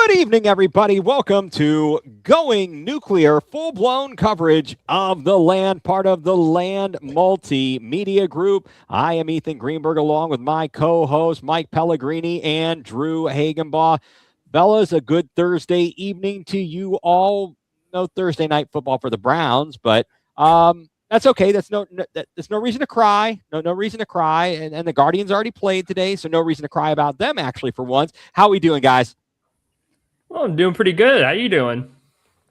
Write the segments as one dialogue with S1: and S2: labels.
S1: Good evening, everybody. Welcome to Going nuCLEar, full-blown coverage of the Land, part of the Land Multimedia Group. I am Ethan Greenberg, along with my co-host Mike Pellegrini and Drew Hagenbaugh. Fellas, a good Thursday evening to you all. No Thursday night football for the Browns, but that's okay. There's no reason to cry. No reason to cry. And the Guardians already played today, so no reason to cry about them, actually, for once. How are we doing, guys?
S2: Well, I'm doing pretty good. How you doing?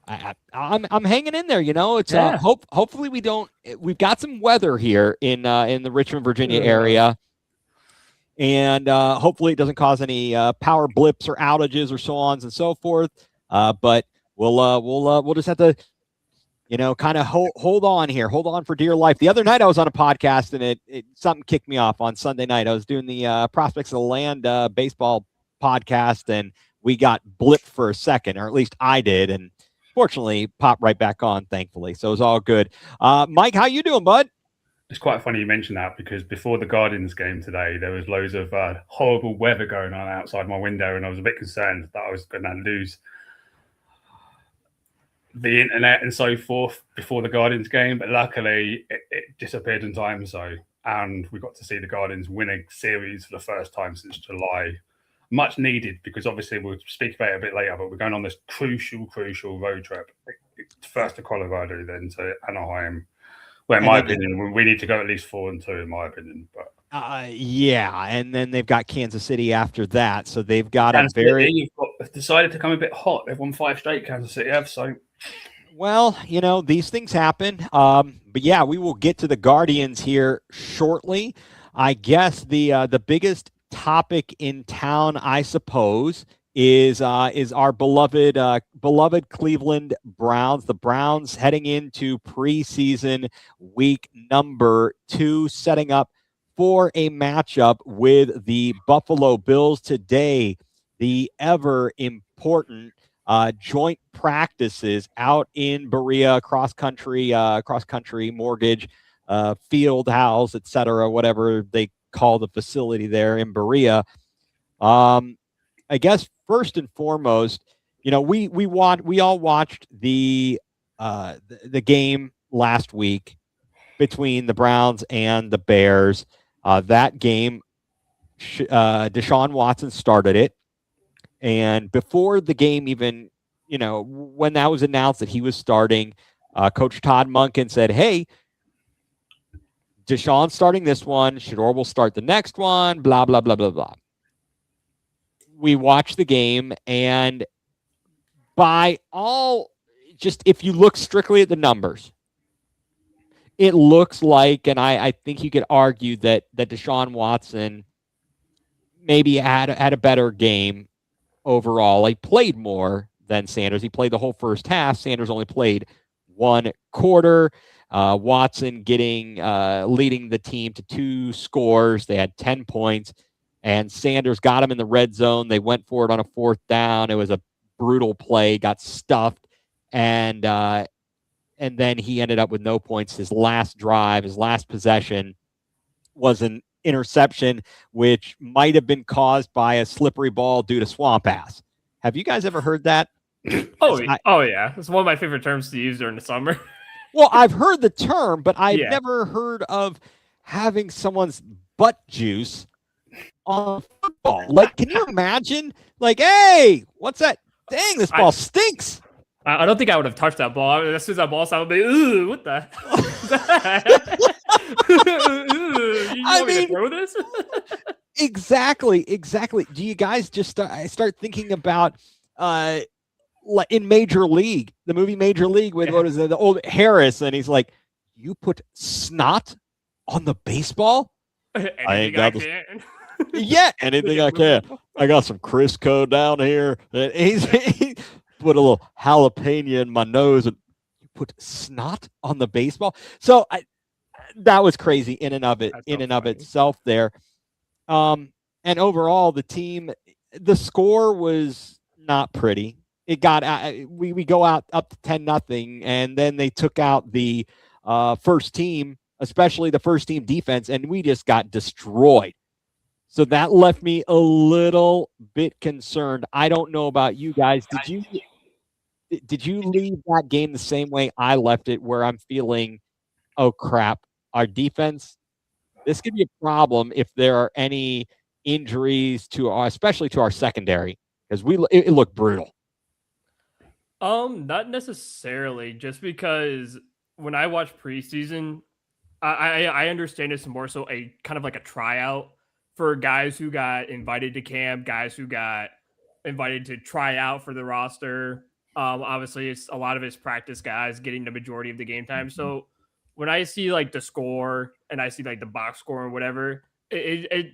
S1: I'm hanging in there. It's hopefully we've got some weather here in the Richmond, Virginia area, and hopefully it doesn't cause any power blips or outages or so on and so forth. But we'll just have to kind of hold on here, hold on for dear life. The other night I was on a podcast and it something kicked me off on Sunday night. I was doing the Prospects of the Land baseball podcast, and we got blipped for a second, or at least I did, and fortunately popped right back on, thankfully. So it was all good. Mike, how you doing, bud?
S3: It's quite funny you mentioned that, because before the Guardians game today, there was loads of horrible weather going on outside my window, and I was a bit concerned that I was going to lose the internet and so forth before the Guardians game. But luckily, it disappeared in time, and we got to see the Guardians win a series for the first time since July. Much needed, because obviously we'll speak about it a bit later, but we're going on this crucial road trip. First to Colorado, then to Anaheim. Well, in my opinion, we need to go at least 4-2, in my opinion. But
S1: yeah, and then they've got Kansas City after that, so they've got
S3: They've decided to come a bit hot. They've won 5 straight. Kansas City have, so.
S1: Well, these things happen. But yeah, we will get to the Guardians here shortly. I guess the biggest topic in town, I suppose, is our beloved Cleveland Browns. The Browns heading into preseason week number 2, setting up for a matchup with the Buffalo Bills today. The ever important joint practices out in Berea, cross country mortgage field house, etc., whatever they call the facility there in Berea. I guess first and foremost, we all watched the game last week between the Browns and the Bears. That game, Deshaun Watson started it, and before the game even, when that was announced that he was starting, Coach Todd Monken said, "Hey, Deshaun's starting this one. Shador will start the next one, blah, blah, blah, blah, blah." We watched the game, and if you look strictly at the numbers, it looks like, and I think you could argue that Deshaun Watson maybe had a better game overall. He played more than Sanders. He played the whole first half. Sanders only played one quarter. Watson leading the team to 2 scores. They had 10 points, and Sanders got him in the red zone. They went for it on a 4th down. It was a brutal play, got stuffed, and then he ended up with no points. His last drive, his last possession, was an interception, which might have been caused by a slippery ball due to swamp ass. Have you guys ever heard that?
S2: Oh yeah. It's one of my favorite terms to use during the summer.
S1: Well, I've heard the term, but I've never heard of having someone's butt juice on football. Like, can you imagine? Like, hey, what's that? Dang, this ball stinks.
S2: I don't think I would have touched that ball. As soon as that ball sounded, I would be, ooh, what the? You want me to throw this?
S1: Exactly. Do you guys just start thinking about in Major League, the movie Major League with what is it, the old Harris, and he's like, "You put snot on the baseball?"
S2: Anything I can.
S1: Yeah, anything I can. I got some Crisco down here. And he put a little jalapeno in my nose, and you put snot on the baseball. So that was crazy in and of itself there. And overall, the score was not pretty. It got we go out up to 10-0, and then they took out the first team, especially the first team defense, and we just got destroyed. So that left me a little bit concerned. I don't know about you guys. Did you leave that game the same way I left it, where I'm feeling, oh crap, our defense, this could be a problem if there are any injuries to especially to our secondary, because it looked brutal.
S2: Not necessarily, just because when I watch preseason, I understand it's more so a kind of like a tryout for guys who got invited to camp, guys who got invited to try out for the roster. Obviously, it's a lot of his practice guys getting the majority of the game time. So when I see like the score and I see like the box score or whatever, it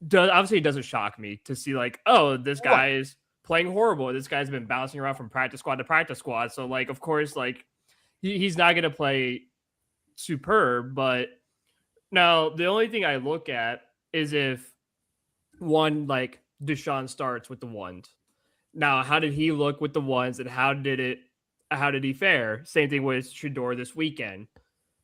S2: does obviously it doesn't shock me to see like, oh, this guy is playing horrible. This guy's been bouncing around from practice squad to practice squad. So like, of course, like he's not going to play superb. But now the only thing I look at is if one like Deshaun starts with the ones. Now, how did he look with the ones, and how did he fare? Same thing with Shador this weekend.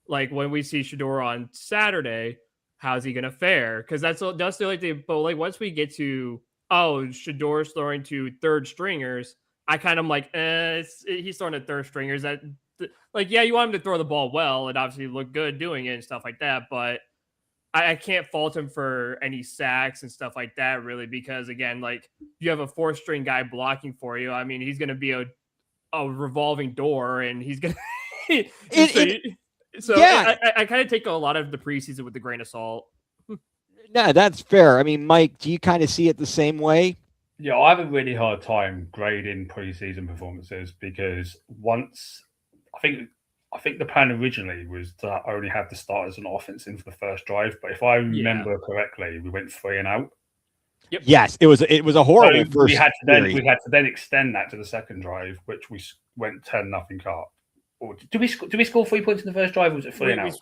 S2: Like when we see Shador on Saturday, how's he gonna fare? Because that's the only thing. But like once we get to Shador's throwing to third stringers, I kind of like he's throwing to third stringers. That like yeah, you want him to throw the ball well and obviously look good doing it and stuff like that, but I can't fault him for any sacks and stuff like that, really, because again, like you have a fourth string guy blocking for you. I mean, he's going to be a revolving door, and he's going to. So yeah, I kind of take a lot of the preseason with a grain of salt.
S1: No, that's fair. I mean, Mike, do you kind of see it the same way?
S3: Yeah, I have a really hard time grading preseason performances because once I think the plan originally was to only have the starters and offense in for the first drive, but if I remember correctly, we went 3 and out.
S1: Yep. Yes, it was a horrible first.
S3: We had to then extend that to the second drive, which we went 10-0 up. Or did we score 3 points in the first drive? Or was it 3 and out?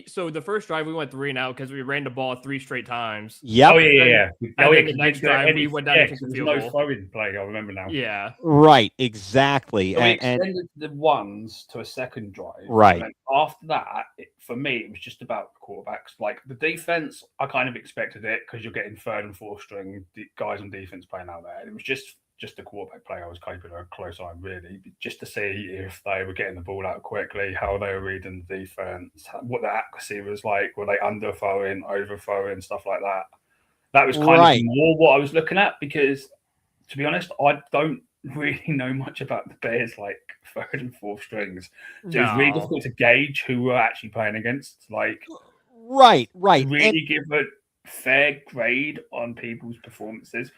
S2: So the first drive we went 3 and out because we ran the ball 3 straight times.
S1: Yeah.
S3: Oh yeah.
S2: The next drive we went down to kick the field goal.
S3: No throwing play. I remember now.
S2: Yeah.
S1: Right. Exactly.
S3: So we extended the ones to a second drive.
S1: Right.
S3: And after that, for me, it was just about the quarterbacks. Like the defense, I kind of expected it because you're getting third and fourth string guys on defense playing out there. It was just the quarterback play I was keeping a close eye on, really, just to see if they were getting the ball out quickly, how they were reading the defense, what the accuracy was like, were they underthrowing, overthrowing, stuff like that. That was kind of more what I was looking at because, to be honest, I don't really know much about the Bears, like third and fourth strings. So it's really difficult to gauge who we're actually playing against. Like,
S1: right.
S3: Really give a fair grade on people's performances.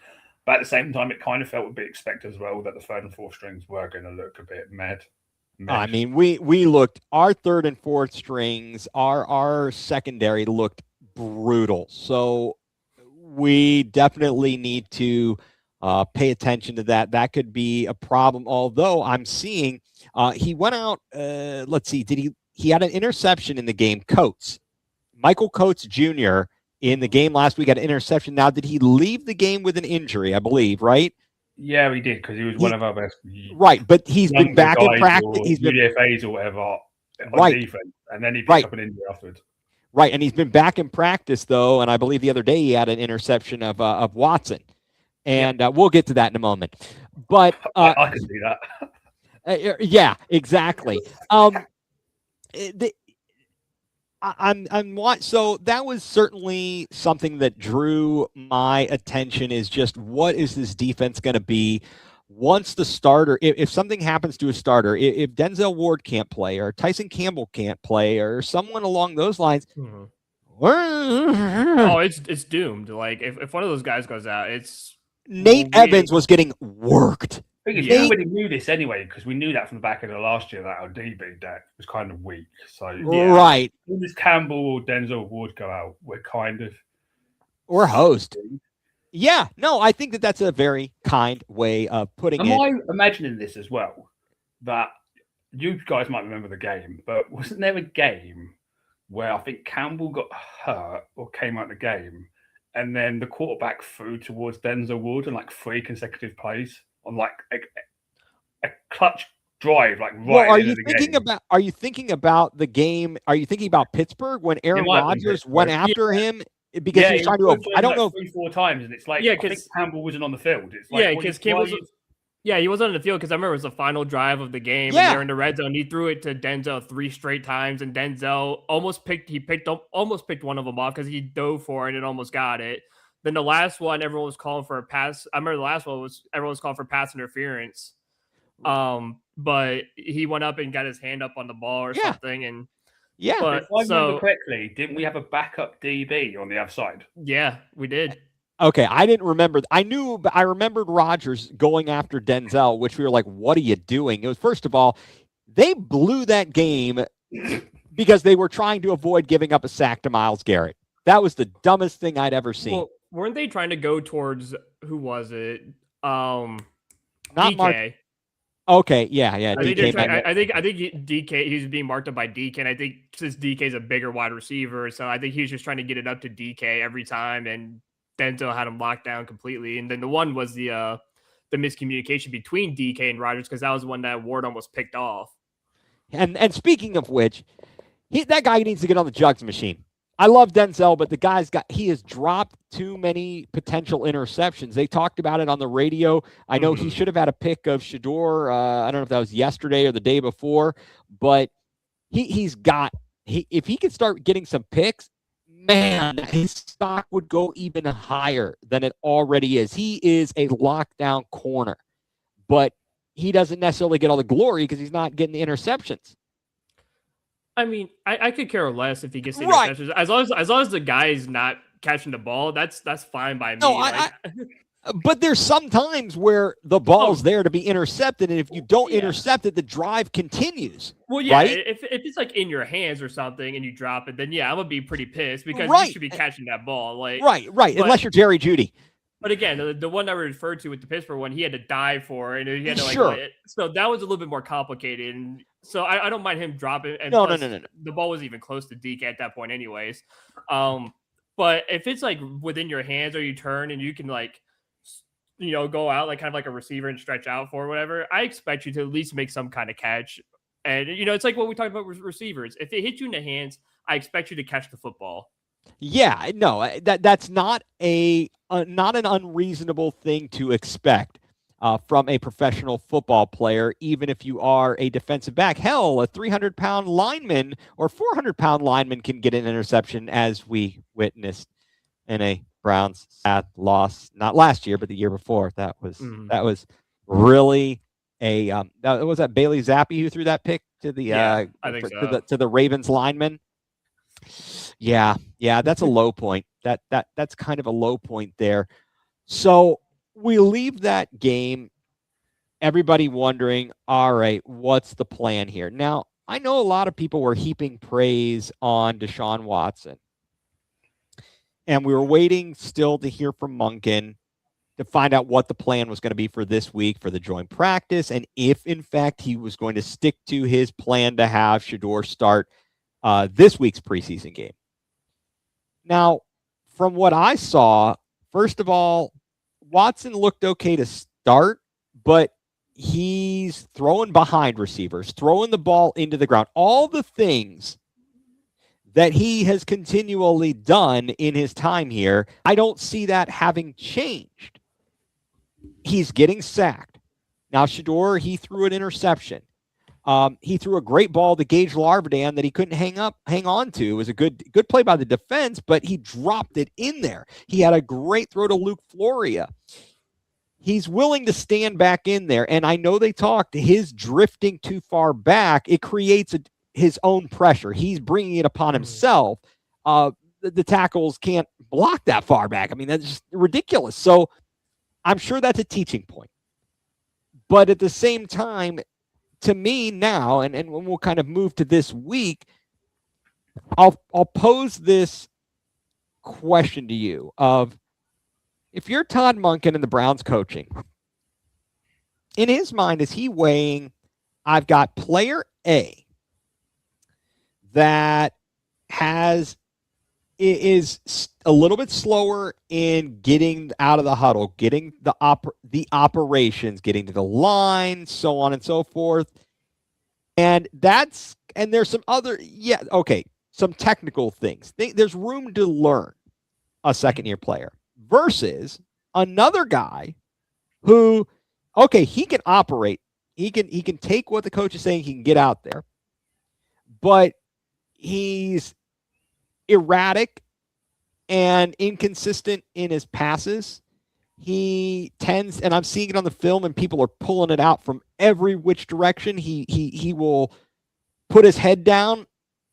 S3: But at the same time, it kind of felt a bit expected as well that the third and fourth strings were going to look a bit mad.
S1: I mean, we looked, our third and fourth strings, our secondary looked brutal. So we definitely need to pay attention to that. That could be a problem. Although I'm seeing he went out. Let's see. He had an interception in the game? Michael Coates Jr. in the game last week had an interception. Now, did he leave the game with an injury? I believe, right?
S3: Yeah, we did because he was one of our best.
S1: Right, but he's been back in practice. He's been
S3: UDFAs or whatever on defense, and then he picked up an injury afterwards.
S1: Right, and he's been back in practice though, and I believe the other day he had an interception of Watson, and we'll get to that in a moment. But
S3: I can see that.
S1: Yeah, exactly. So that was certainly something that drew my attention, is just what is this defense going to be once the starter, if something happens to a starter, if Denzel Ward can't play or Tyson Campbell can't play or someone along those lines.
S2: Mm-hmm. Oh, it's doomed. Like if one of those guys goes out, it's
S1: Nate Evans was getting worked.
S3: We already knew this anyway because we knew that from the back of the last year that our DB deck was kind of weak. So
S1: right,
S3: as soon as Campbell or Denzel Ward go out,
S1: we're host. Yeah, no, I think that's a very kind way of putting it.
S3: Am I imagining this as well? That you guys might remember the game, but wasn't there a game where I think Campbell got hurt or came out of the game, and then the quarterback threw towards Denzel Ward in like 3 consecutive plays on like a clutch drive, like right.
S1: Well, are you thinking about the game? Are you thinking about Pittsburgh when Aaron Rodgers went after him because he was trying to. I don't know.
S3: 3-4 times, and it's like
S2: Yeah,
S3: I think Campbell wasn't on the field. It's like,
S2: yeah, because Campbell's. Yeah, he wasn't on the field because I remember it was the final drive of the game, and they're in the red zone. He threw it to Denzel 3 straight times, and Denzel almost picked one of them off because he dove for it and almost got it. Then the last one, everyone was calling for a pass. I remember the last one everyone was calling for pass interference. But he went up and got his hand up on the ball or something, and
S3: but if I remember correctly, didn't we have a backup DB on the other side?
S2: Yeah, we did.
S1: Okay, I didn't remember. I remembered Rodgers going after Denzel, which we were like, what are you doing? It was, first of all, they blew that game because they were trying to avoid giving up a sack to Myles Garrett. That was the dumbest thing I'd ever seen. Well,
S2: weren't they trying to go towards, who was it?
S1: Not
S2: DK.
S1: Mark. Okay, yeah.
S2: I think DK, he was being marked up by DK, and I think since DK is a bigger wide receiver, so I think he was just trying to get it up to DK every time, and Denzel had him locked down completely. And then the one was the miscommunication between DK and Rodgers, because that was the one that Ward almost picked off.
S1: And speaking of which, that guy needs to get on the jugs machine. I love Denzel, but he has dropped too many potential interceptions. They talked about it on the radio. I know he should have had a pick of Shador. I don't know if that was yesterday or the day before, but if he could start getting some picks, man, his stock would go even higher than it already is. He is a lockdown corner, but he doesn't necessarily get all the glory because he's not getting the interceptions.
S2: I mean, I could care less if he gets the interceptions. As long as the guy's not catching the ball, that's fine by me.
S1: No, but there's some times where the ball's there to be intercepted, and if you don't intercept it, the drive continues.
S2: Well, yeah, right? if it's like in your hands or something and you drop it, then I'm gonna be pretty pissed because you should be catching that ball.
S1: Right. Unless you're Jerry Jeudy.
S2: But again, the one I referred to with the Pittsburgh one, he had to dive for it, and he had to so that was a little bit more complicated. And so I don't mind him dropping. And
S1: no.
S2: The ball wasn't even close to DK at that point, anyways. But if it's like within your hands or you turn and you can go out kind of like a receiver and stretch out for whatever, I expect you to at least make some kind of catch. And it's like what we talked about with receivers. If it hits you in the hands, I expect you to catch the football.
S1: Yeah, no, that's not not an unreasonable thing to expect from a professional football player, even if you are a defensive back. Hell, a 300-pound lineman or 400-pound lineman can get an interception, as we witnessed in a Browns loss, not last year, but the year before. That was really was that Bailey Zappi who threw that pick to the
S2: I think so.
S1: to the Ravens lineman. Yeah, that's a low point. That's kind of a low point there. So we leave that game, everybody wondering, all right, what's the plan here? Now, I know a lot of people were heaping praise on Deshaun Watson. And we were waiting still to hear from Monken to find out what the plan was going to be for this week for the joint practice, and if, in fact, he was going to stick to his plan to have Shador start this week's preseason game. Now, from what I saw, first of all, Watson looked okay to start, but he's throwing behind receivers, throwing the ball into the ground. All the things that he has continually done in his time here, I don't see that having changed. He's getting sacked. Now, Shador, he threw an interception. He threw a great ball to Gage Larvadan that he couldn't hang on to. It was a good play by the defense, but he dropped it in there. He had a great throw to Luke Floria. He's willing to stand back in there, and I know they talked his drifting too far back. It creates his own pressure. He's bringing it upon himself. The tackles can't block that far back. I mean, that's just ridiculous. So I'm sure that's a teaching point. But at the same time, to me now, and when we'll kind of move to this week, I'll pose this question to you of, if you're Todd Monken and the Browns coaching, in his mind, is he weighing, I've got player A that is a little bit slower in getting out of the huddle, getting the operations, getting to the line, so on and so forth. And there's some other, some technical things. There's room to learn. a second-year player versus another guy who, okay, he can operate. He can take what the coach is saying. He can get out there, but he's erratic and inconsistent in his passes. He tends, and I'm seeing it on the film, and people are pulling it out from every which direction. He will put his head down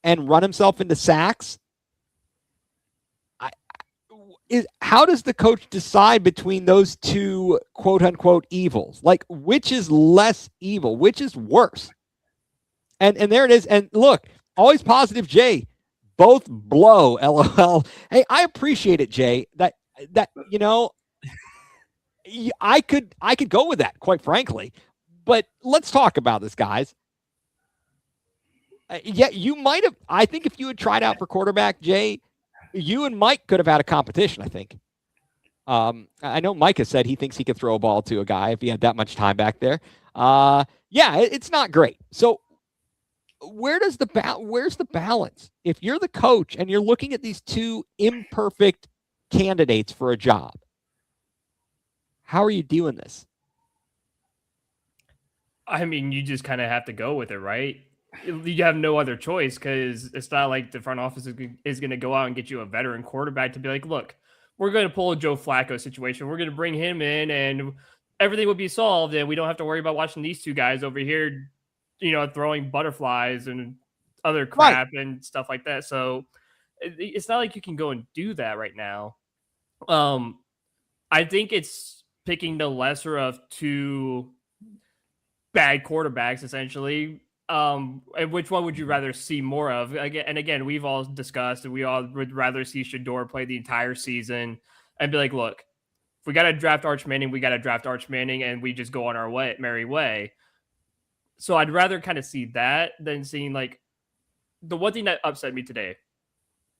S1: and run himself into sacks. How does the coach decide between those two quote unquote evils? Like, which is less evil? Which is worse? And there it is. And look, always positive, Jay. Both blow, LOL. Hey, I appreciate it, Jay. That I could go with that, quite frankly. But let's talk about this, guys. Yeah, you might have. I think if you had tried out for quarterback, Jay, you and Mike could have had a competition, I think. I know Mike has said he thinks he could throw a ball to a guy if he had that much time back there. It's not great. So where's the balance? If you're the coach and you're looking at these two imperfect candidates for a job, how are you doing this?
S2: I mean, you just kind of have to go with it, right? You have no other choice because it's not like the front office is going to go out and get you a veteran quarterback to be like, look, we're going to pull a Joe Flacco situation. We're going to bring him in and everything will be solved. And we don't have to worry about watching these two guys over here, throwing butterflies and other crap and stuff like that. So it's not like you can go and do that right now. I think it's picking the lesser of two bad quarterbacks, essentially. And which one would you rather see more of? Again, we've all discussed that we all would rather see Shedeur play the entire season and be like, look, if we got to draft Arch Manning, we got to draft Arch Manning, and we just go on our merry way. So I'd rather kind of see that than seeing, like, the one thing that upset me today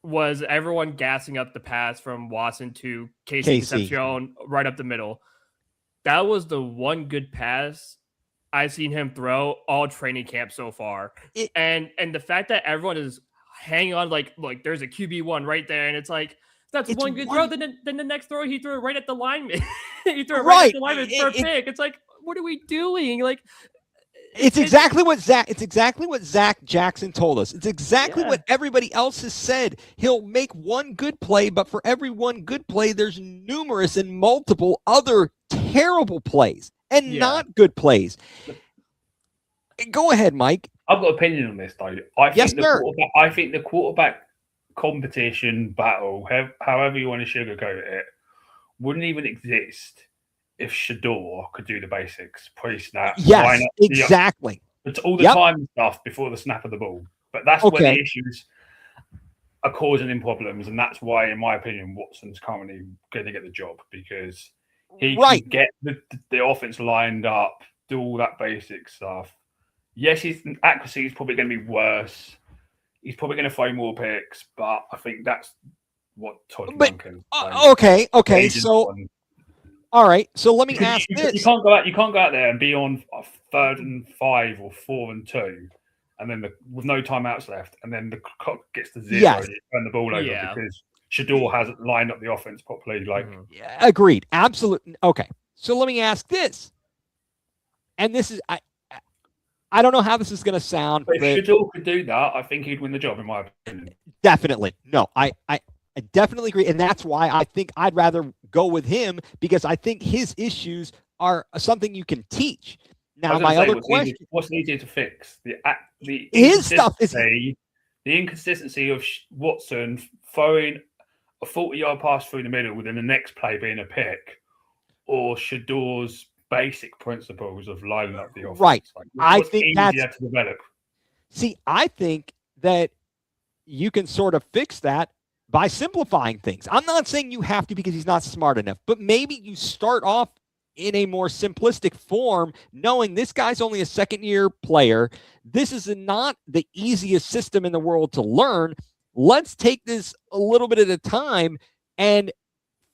S2: was everyone gassing up the pass from Watson to Casey Concepcion right up the middle. That was the one good pass I've seen him throw all training camp so far. And the fact that everyone is hanging on, like there's a QB1 right there, and it's like, that's one good throw. Then the next throw, he threw it right at the lineman. He threw it right at the lineman for a pick. It's like, what are we doing? Like,
S1: It's exactly what Zach Jackson told us. It's exactly what everybody else has said. He'll make one good play, but for every one good play, there's numerous and multiple other terrible plays and not good plays. Go ahead, Mike.
S3: I've got an opinion on this, though. I think the quarterback competition battle, however you want to sugarcoat it, wouldn't even exist if Shedeur could do the basics, pre-snap.
S1: Yes, exactly.
S3: It's all the time stuff before the snap of the ball. But that's where the issues are causing him problems. And that's why, in my opinion, Watson's currently going to get the job, because he can get the offense lined up, do all that basic stuff. Yes, his accuracy is probably going to be worse. He's probably going to throw more picks, but I think that's what Todd Duncan.
S1: Okay. So, all right. So let me ask this:
S3: You can't go out there and be on a 3rd and 5 or 4 and 2, and then with no timeouts left, and then the clock gets to 0 and you turn the ball over because Shedeur hasn't lined up the offense properly.
S1: Agreed. Absolutely. Okay. So let me ask this, and this is I don't know how this is going to sound.
S3: But if Shedeur could do that, I think he'd win the job, in my opinion.
S1: Definitely. No, I definitely agree. And that's why I think I'd rather go with him, because I think his issues are something you can teach. Now, my other question.
S3: What's easier to fix?
S1: His stuff is
S3: the inconsistency of Watson throwing a 40-yard pass through the middle, within the next play being a pick, or Shedeur's basic principles of lining up the offense.
S1: Right. I think that's
S3: easier to develop.
S1: See, I think that you can sort of fix that by simplifying things. I'm not saying you have to, because he's not smart enough, but maybe you start off in a more simplistic form, knowing this guy's only a second-year player. This is not the easiest system in the world to learn. Let's take this a little bit at a time and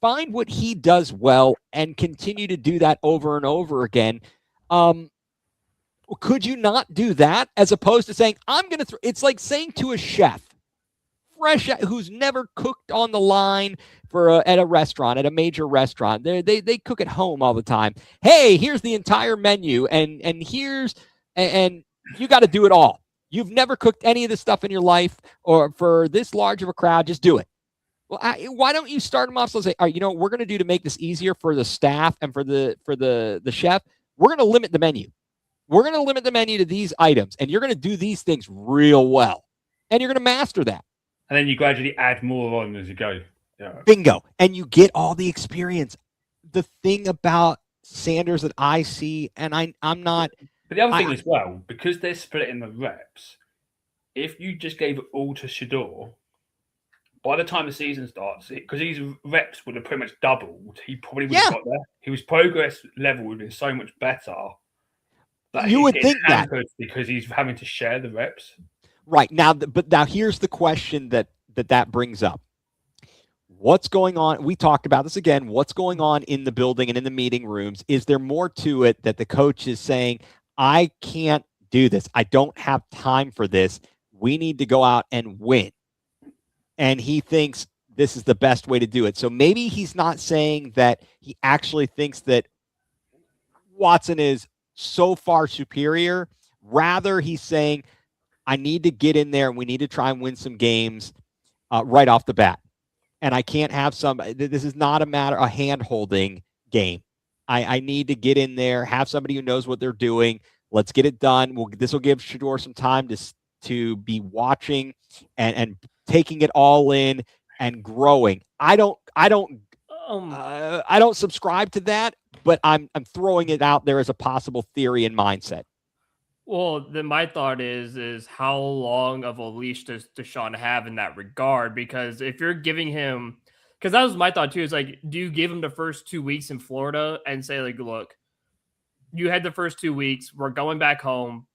S1: find what he does well and continue to do that over and over again. Could you not do that, as opposed to saying, I'm going to it's like saying to a chef, fresh, who's never cooked on the line at a restaurant, at a major restaurant. They cook at home all the time. Hey, here's the entire menu, and you got to do it all. You've never cooked any of this stuff in your life, or for this large of a crowd, just do it. Well, why don't you start them off? So say, all right, you know what we're going to do to make this easier for the staff and for the chef? We're going to limit the menu. We're going to limit the menu to these items, and you're going to do these things real well, and you're going to master that.
S3: And then you gradually add more on as you go. Yeah.
S1: Bingo. And you get all the experience. The thing about Sanders that I see, and I'm not.
S3: But the other thing as well, because they're splitting the reps, if you just gave it all to Shador, by the time the season starts, because his reps would have pretty much doubled, he probably would have got there. His progress level would have been so much better. But
S1: you would think that
S3: because he's having to share the reps.
S1: Right. Now, but now here's the question that brings up. What's going on? We talked about this again. What's going on in the building and in the meeting rooms? Is there more to it that the coach is saying, I can't do this. I don't have time for this. We need to go out and win. And he thinks this is the best way to do it. So maybe he's not saying that he actually thinks that Watson is so far superior. Rather, he's saying, I need to get in there and we need to try and win some games right off the bat. And I can't have this is not a hand-holding game. I need to get in there, have somebody who knows what they're doing. Let's get it done. This will give Shador some time to be watching and taking it all in and growing. I don't subscribe to that, but I'm throwing it out there as a possible theory and mindset.
S2: Well, then my thought is how long of a leash does Deshaun have in that regard? Because if you're giving him, because that was my thought too, is like, do you give him the first 2 weeks in Florida and say like, look, you had the first 2 weeks, we're going back home,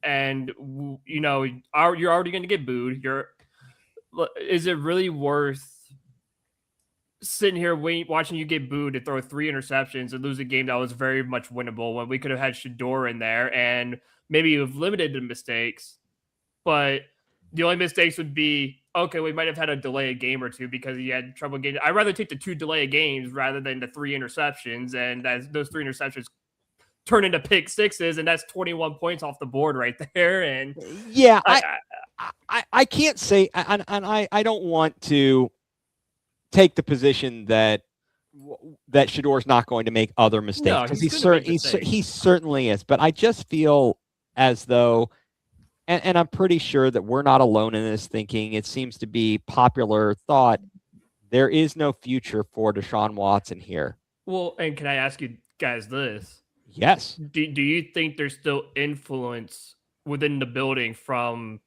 S2: and you know you're already going to get booed. Is it really worth sitting here watching you get booed to throw 3 interceptions and lose a game that was very much winnable when we could have had Shador in there and maybe you've limited the mistakes, but the only mistakes would be, okay, we might have had to delay a game or two because he had trouble getting. I'd rather take the 2 delay games rather than the 3 interceptions, and those 3 interceptions turn into pick sixes, and that's 21 points off the board right there. And
S1: yeah, I can't say, and I don't want to take the position that Shador's not going to make other mistakes, because he certainly is. But I just feel as though, and I'm pretty sure that we're not alone in this thinking, it seems to be popular thought, there is no future for Deshaun Watson here.
S2: Well, and can I ask you guys this?
S1: Yes.
S2: Do you think there's still influence within the building from,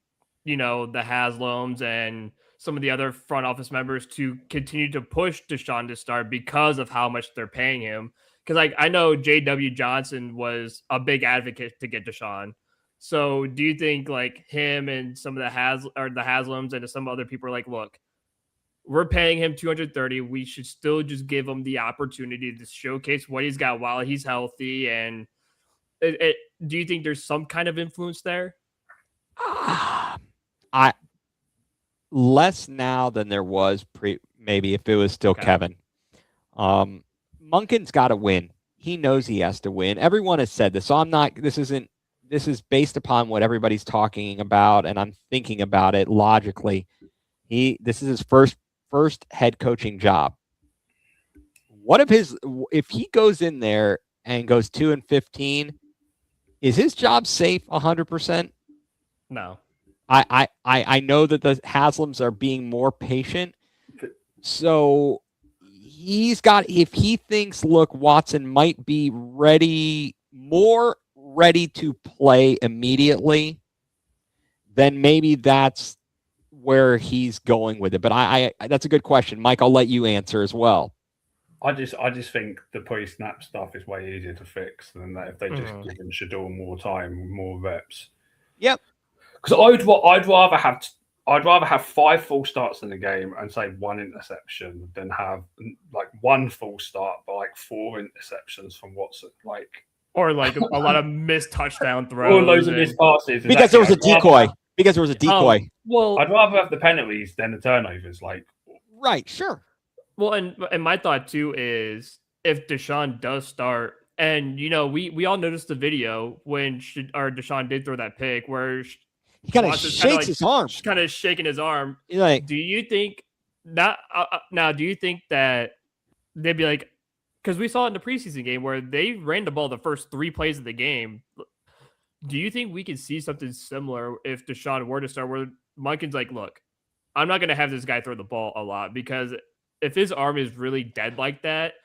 S2: the Haslams and some of the other front office members to continue to push Deshaun to start because of how much they're paying him? Because I know J.W. Johnson was a big advocate to get Deshaun. So do you think like him and some of the Haslams and some other people are like, look, we're paying him $230. We should still just give him the opportunity to showcase what he's got while he's healthy. And do you think there's some kind of influence there?
S1: Less now than there was maybe if it was still Kevin. Monken's got to win. He knows he has to win. Everyone has said this. So this is based upon what everybody's talking about, and I'm thinking about it logically. This is his first head coaching job. If he goes in there and goes 2-15, is his job safe 100%?
S2: No.
S1: I know that the Haslams are being more patient. So if he thinks, look, Watson might be more ready to play immediately, then maybe that's where he's going with it. But I that's a good question. Mike, I'll let you answer as well.
S3: I just think the pre-snap stuff is way easier to fix than that if they just give him Shador more time, more reps.
S1: Yep.
S3: Because I'd rather have 5 full starts in the game and say 1 interception than have like 1 full start but like 4 interceptions from Watson,
S2: or like a lot of missed touchdown throws,
S3: or loads of missed passes
S1: because there was a decoy. Because there was a decoy.
S2: Well,
S3: I'd rather have the penalties than the turnovers.
S1: Right, sure.
S2: Well, and my thought too is if Deshaun does start, and we all noticed the video when Deshaun did throw that pick where
S1: He kind of
S2: Watson's
S1: shakes his arm.
S2: kind of shaking his arm.
S1: Like,
S2: Do you think that now? Do you think that they'd be like, because we saw it in the preseason game where they ran the ball the first 3 plays of the game. Do you think we could see something similar if Deshaun were to start, where Monken's like, look, I'm not going to have this guy throw the ball a lot because if his arm is really dead like that,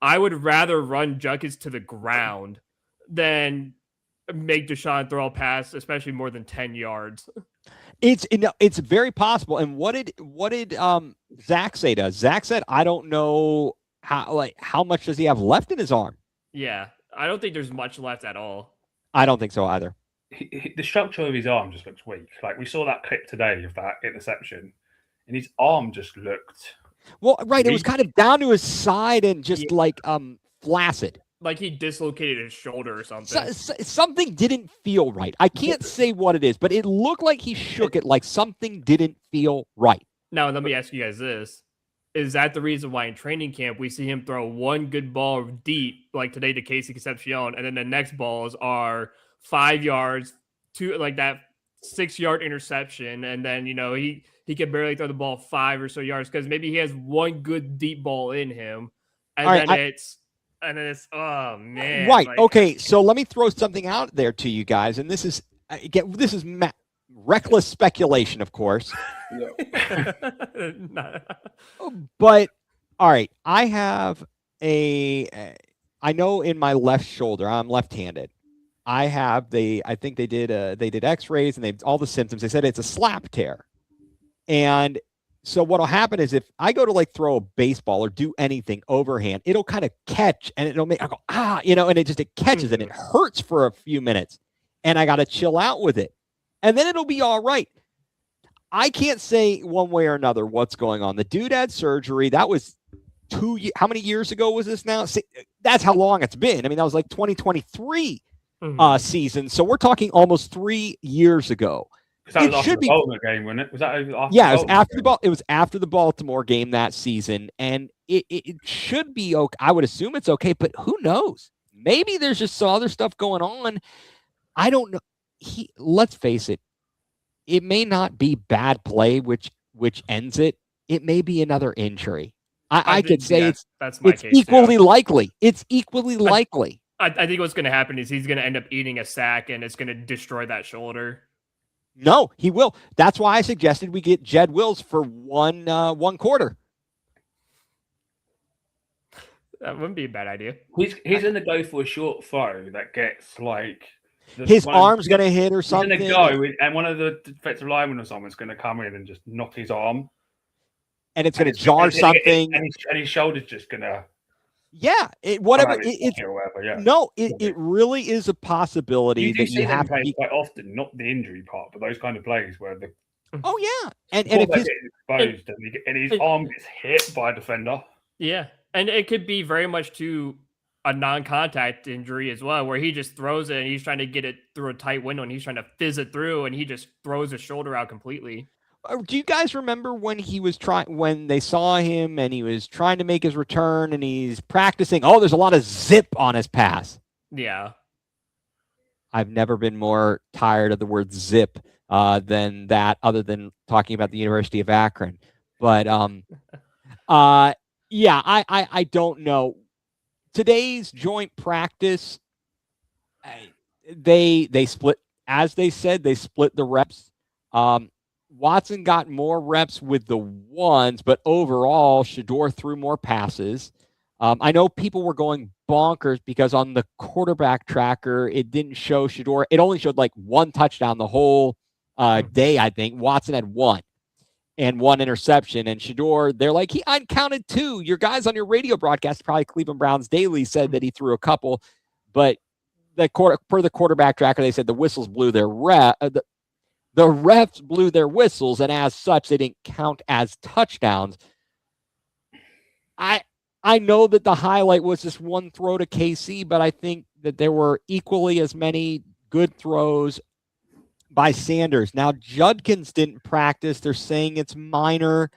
S2: I would rather run Junkins to the ground than make Deshaun throw a pass, especially more than 10 yards.
S1: It's very possible. And what did Zach say to us? Zach said, I don't know how much does he have left in his arm?
S2: Yeah, I don't think there's much left at all.
S1: I don't think so either.
S3: The structure of his arm just looks weak. Like we saw that clip today of that interception, and his arm just looked.
S1: Well, right. It was kind of down to his side and just flaccid.
S2: Like he dislocated his shoulder or something.
S1: Something didn't feel right. I can't say what it is, but it looked like he shook it like something didn't feel right.
S2: Now, let me ask you guys this. Is that the reason why in training camp we see him throw one good ball deep, like today to Casey Concepcion, and then the next balls are 5 yards to like that 6-yard interception, and then he can barely throw the ball 5 or so yards because maybe he has one good deep ball in him, and then it's oh man,
S1: right? Okay, so let me throw something out there to you guys, and this is reckless speculation, of course. But all right, I have I know in my left shoulder, I'm left-handed. I think they did x-rays and they all the symptoms. They said it's a slap tear. And so what'll happen is if I go to throw a baseball or do anything overhand, it'll kind of catch and it'll make I go, and it catches and it hurts for a few minutes. And I got to chill out with it. And then it'll be all right. I can't say one way or another what's going on. The dude had surgery. That was how many years ago was this now? See, that's how long it's been. I mean, that was like 2023 season. So we're talking almost 3 years ago.
S3: That was after the Baltimore game, wasn't it? Was that after?
S1: Yeah, it was after it was after the Baltimore game that season, and it should be okay. I would assume it's okay, but who knows? Maybe there's just some other stuff going on. I don't know. Let's face it. It may not be bad play, which ends it. It may be another injury. I could say
S2: that's my case
S1: equally
S2: too.
S1: likely. It's equally likely.
S2: I think what's going to happen is he's going to end up eating a sack, and it's going to destroy that shoulder.
S1: No, he will. That's why I suggested we get Jed Wills for one quarter.
S2: That wouldn't be a bad idea.
S3: He's going to go for a short throw that gets
S1: his arm's going to hit or something.
S3: He's going to go, and one of the defensive linemen or someone's going to come in and just knock his arm.
S1: And it's going to jar something.
S3: And his shoulder's just going to...
S1: Yeah, it really is a possibility that you have to be
S3: quite often, not the injury part, but those kind of plays where the
S1: and if he's
S3: exposed and his arm gets hit by a defender.
S2: Yeah, and it could be very much to a non-contact injury as well, where he just throws it and he's trying to get it through a tight window and he's trying to fizz it through and he just throws his shoulder out completely.
S1: Do you guys remember when when they saw him and he was trying to make his return and he's practicing? Oh, there's a lot of zip on his pass.
S2: Yeah.
S1: I've never been more tired of the word zip than that, other than talking about the University of Akron. But I don't know. Today's joint practice, they split, as they said, they split the reps. Watson got more reps with the ones, but overall, Shedeur threw more passes. I know people were going bonkers because on the quarterback tracker, it didn't show Shedeur. It only showed one touchdown the whole day, I think. Watson had one and one interception. And Shedeur, they're like, I counted 2. Your guys on your radio broadcast, probably Cleveland Browns Daily, said that he threw a couple. But per the quarterback tracker, they said the whistles blew their the refs blew their whistles, and as such, they didn't count as touchdowns. I know that the highlight was this one throw to KC, but I think that there were equally as many good throws by Sanders. Now, Judkins didn't practice. They're saying it's minor.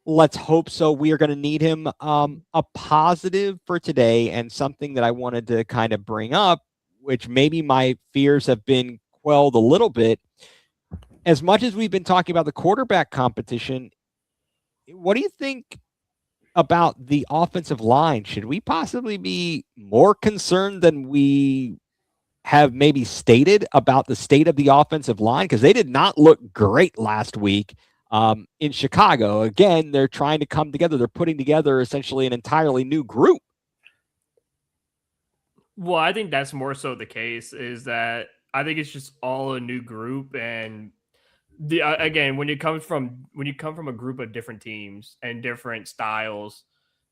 S1: Let's hope so. We are going to need him. A positive for today, and something that I wanted to kind of bring up, which maybe my fears have been quelled a little bit. As much as we've been talking about the quarterback competition, what do you think about the offensive line? Should we possibly be more concerned than we have maybe stated about the state of the offensive line? Because they did not look great last week in Chicago. Again, they're trying to come together. They're putting together essentially an entirely new group.
S2: Well, I think that's more so the case, is that I think it's just all a new group. And again, when you come from a group of different teams and different styles,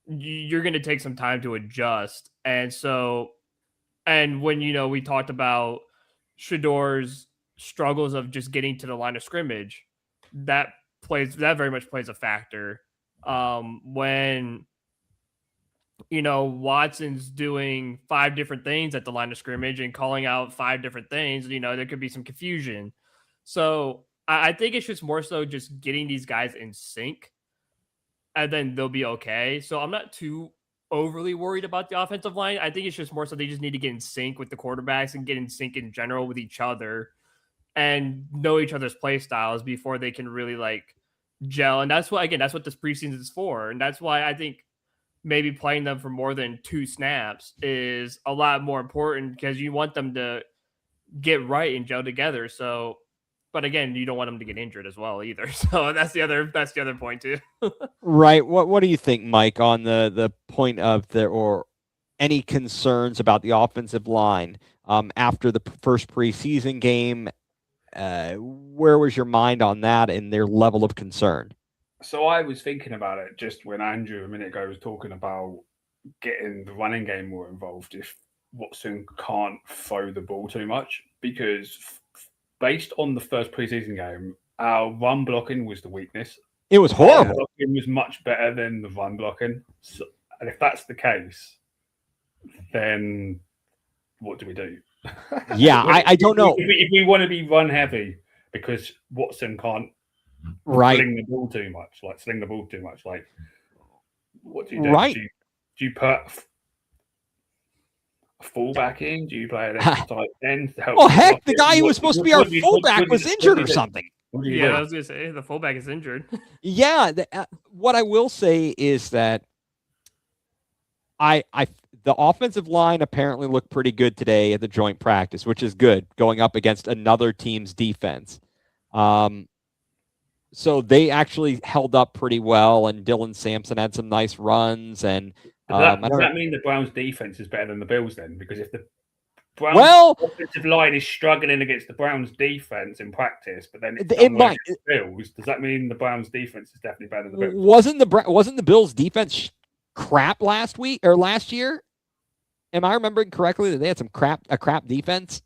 S2: you're going to take some time to adjust. And so, and when we talked about Shador's struggles of just getting to the line of scrimmage, that very much plays a factor. When Watson's doing 5 different things at the line of scrimmage and calling out 5 different things, there could be some confusion. So I think it's just more so just getting these guys in sync, and then they'll be okay. So I'm not too overly worried about the offensive line. I think it's just more so they just need to get in sync with the quarterbacks and get in sync in general with each other and know each other's play styles before they can really gel. And that's what this preseason is for. And that's why I think maybe playing them for more than 2 snaps is a lot more important, because you want them to get right and gel together. So, but again, you don't want them to get injured as well either. So that's the other point too.
S1: Right. What do you think, Mike, on the point of or any concerns about the offensive line after the first preseason game? Where was your mind on that and their level of concern?
S3: So I was thinking about it just when Andrew a minute ago was talking about getting the running game more involved if Watson can't throw the ball too much, because based on the first preseason game, our run blocking was the weakness.
S1: It was horrible.
S3: Our blocking was much better than the run blocking. So, and if that's the case, then what do we do?
S1: Yeah, I don't know.
S3: If we want to be run heavy because Watson can't sling the ball too much, what do you do?
S1: Right.
S3: Do you put a fullback in? Do you play an extra tight end?
S1: Well, heck, the guy who was supposed to be our fullback was injured or something.
S2: Yeah, I was going to say, the fullback is injured.
S1: Yeah, what I will say is that the offensive line apparently looked pretty good today at the joint practice, which is good, going up against another team's defense. So they actually held up pretty well, and Dylan Sampson had some nice runs. And
S3: does that mean the Browns' defense is better than the Bills then? Because if the Browns' offensive line is struggling against the Browns' defense in practice, but then it might. Bills, does that mean the Browns' defense is definitely better than the Bills?
S1: Wasn't the Bills' defense crap last year? Am I remembering correctly that they had a crap defense?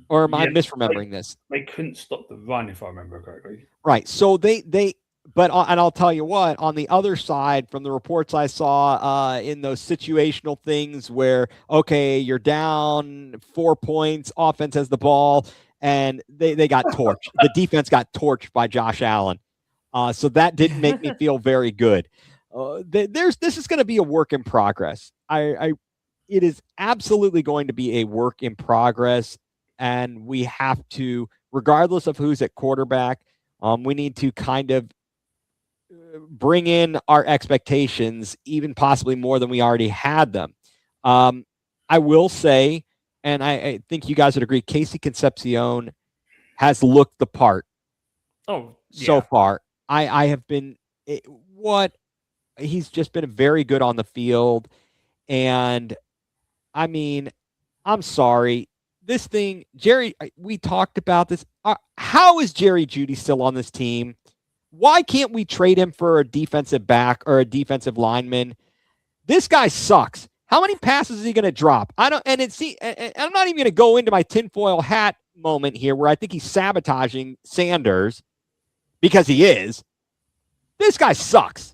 S1: Or am I misremembering this?
S3: They couldn't stop the run, if I remember correctly.
S1: Right. So and I'll tell you what, on the other side, from the reports I saw in those situational things where, okay, you're down 4 points, offense has the ball, and they got torched. The defense got torched by Josh Allen. So that didn't make me feel very good. This is going to be a work in progress. It is absolutely going to be a work in progress. And we have to, regardless of who's at quarterback, we need to kind of bring in our expectations, even possibly more than we already had them. I will say, and I think you guys would agree, Casey Concepcion has looked the part. So far. I have been he's just been very good on the field. And I mean, I'm sorry. This thing, Jerry, we talked about this. How is Jerry Jeudy still on this team? Why can't we trade him for a defensive back or a defensive lineman? This guy sucks. How many passes is he going to drop? I'm not even going to go into my tinfoil hat moment here where I think he's sabotaging Sanders, because he is. This guy sucks.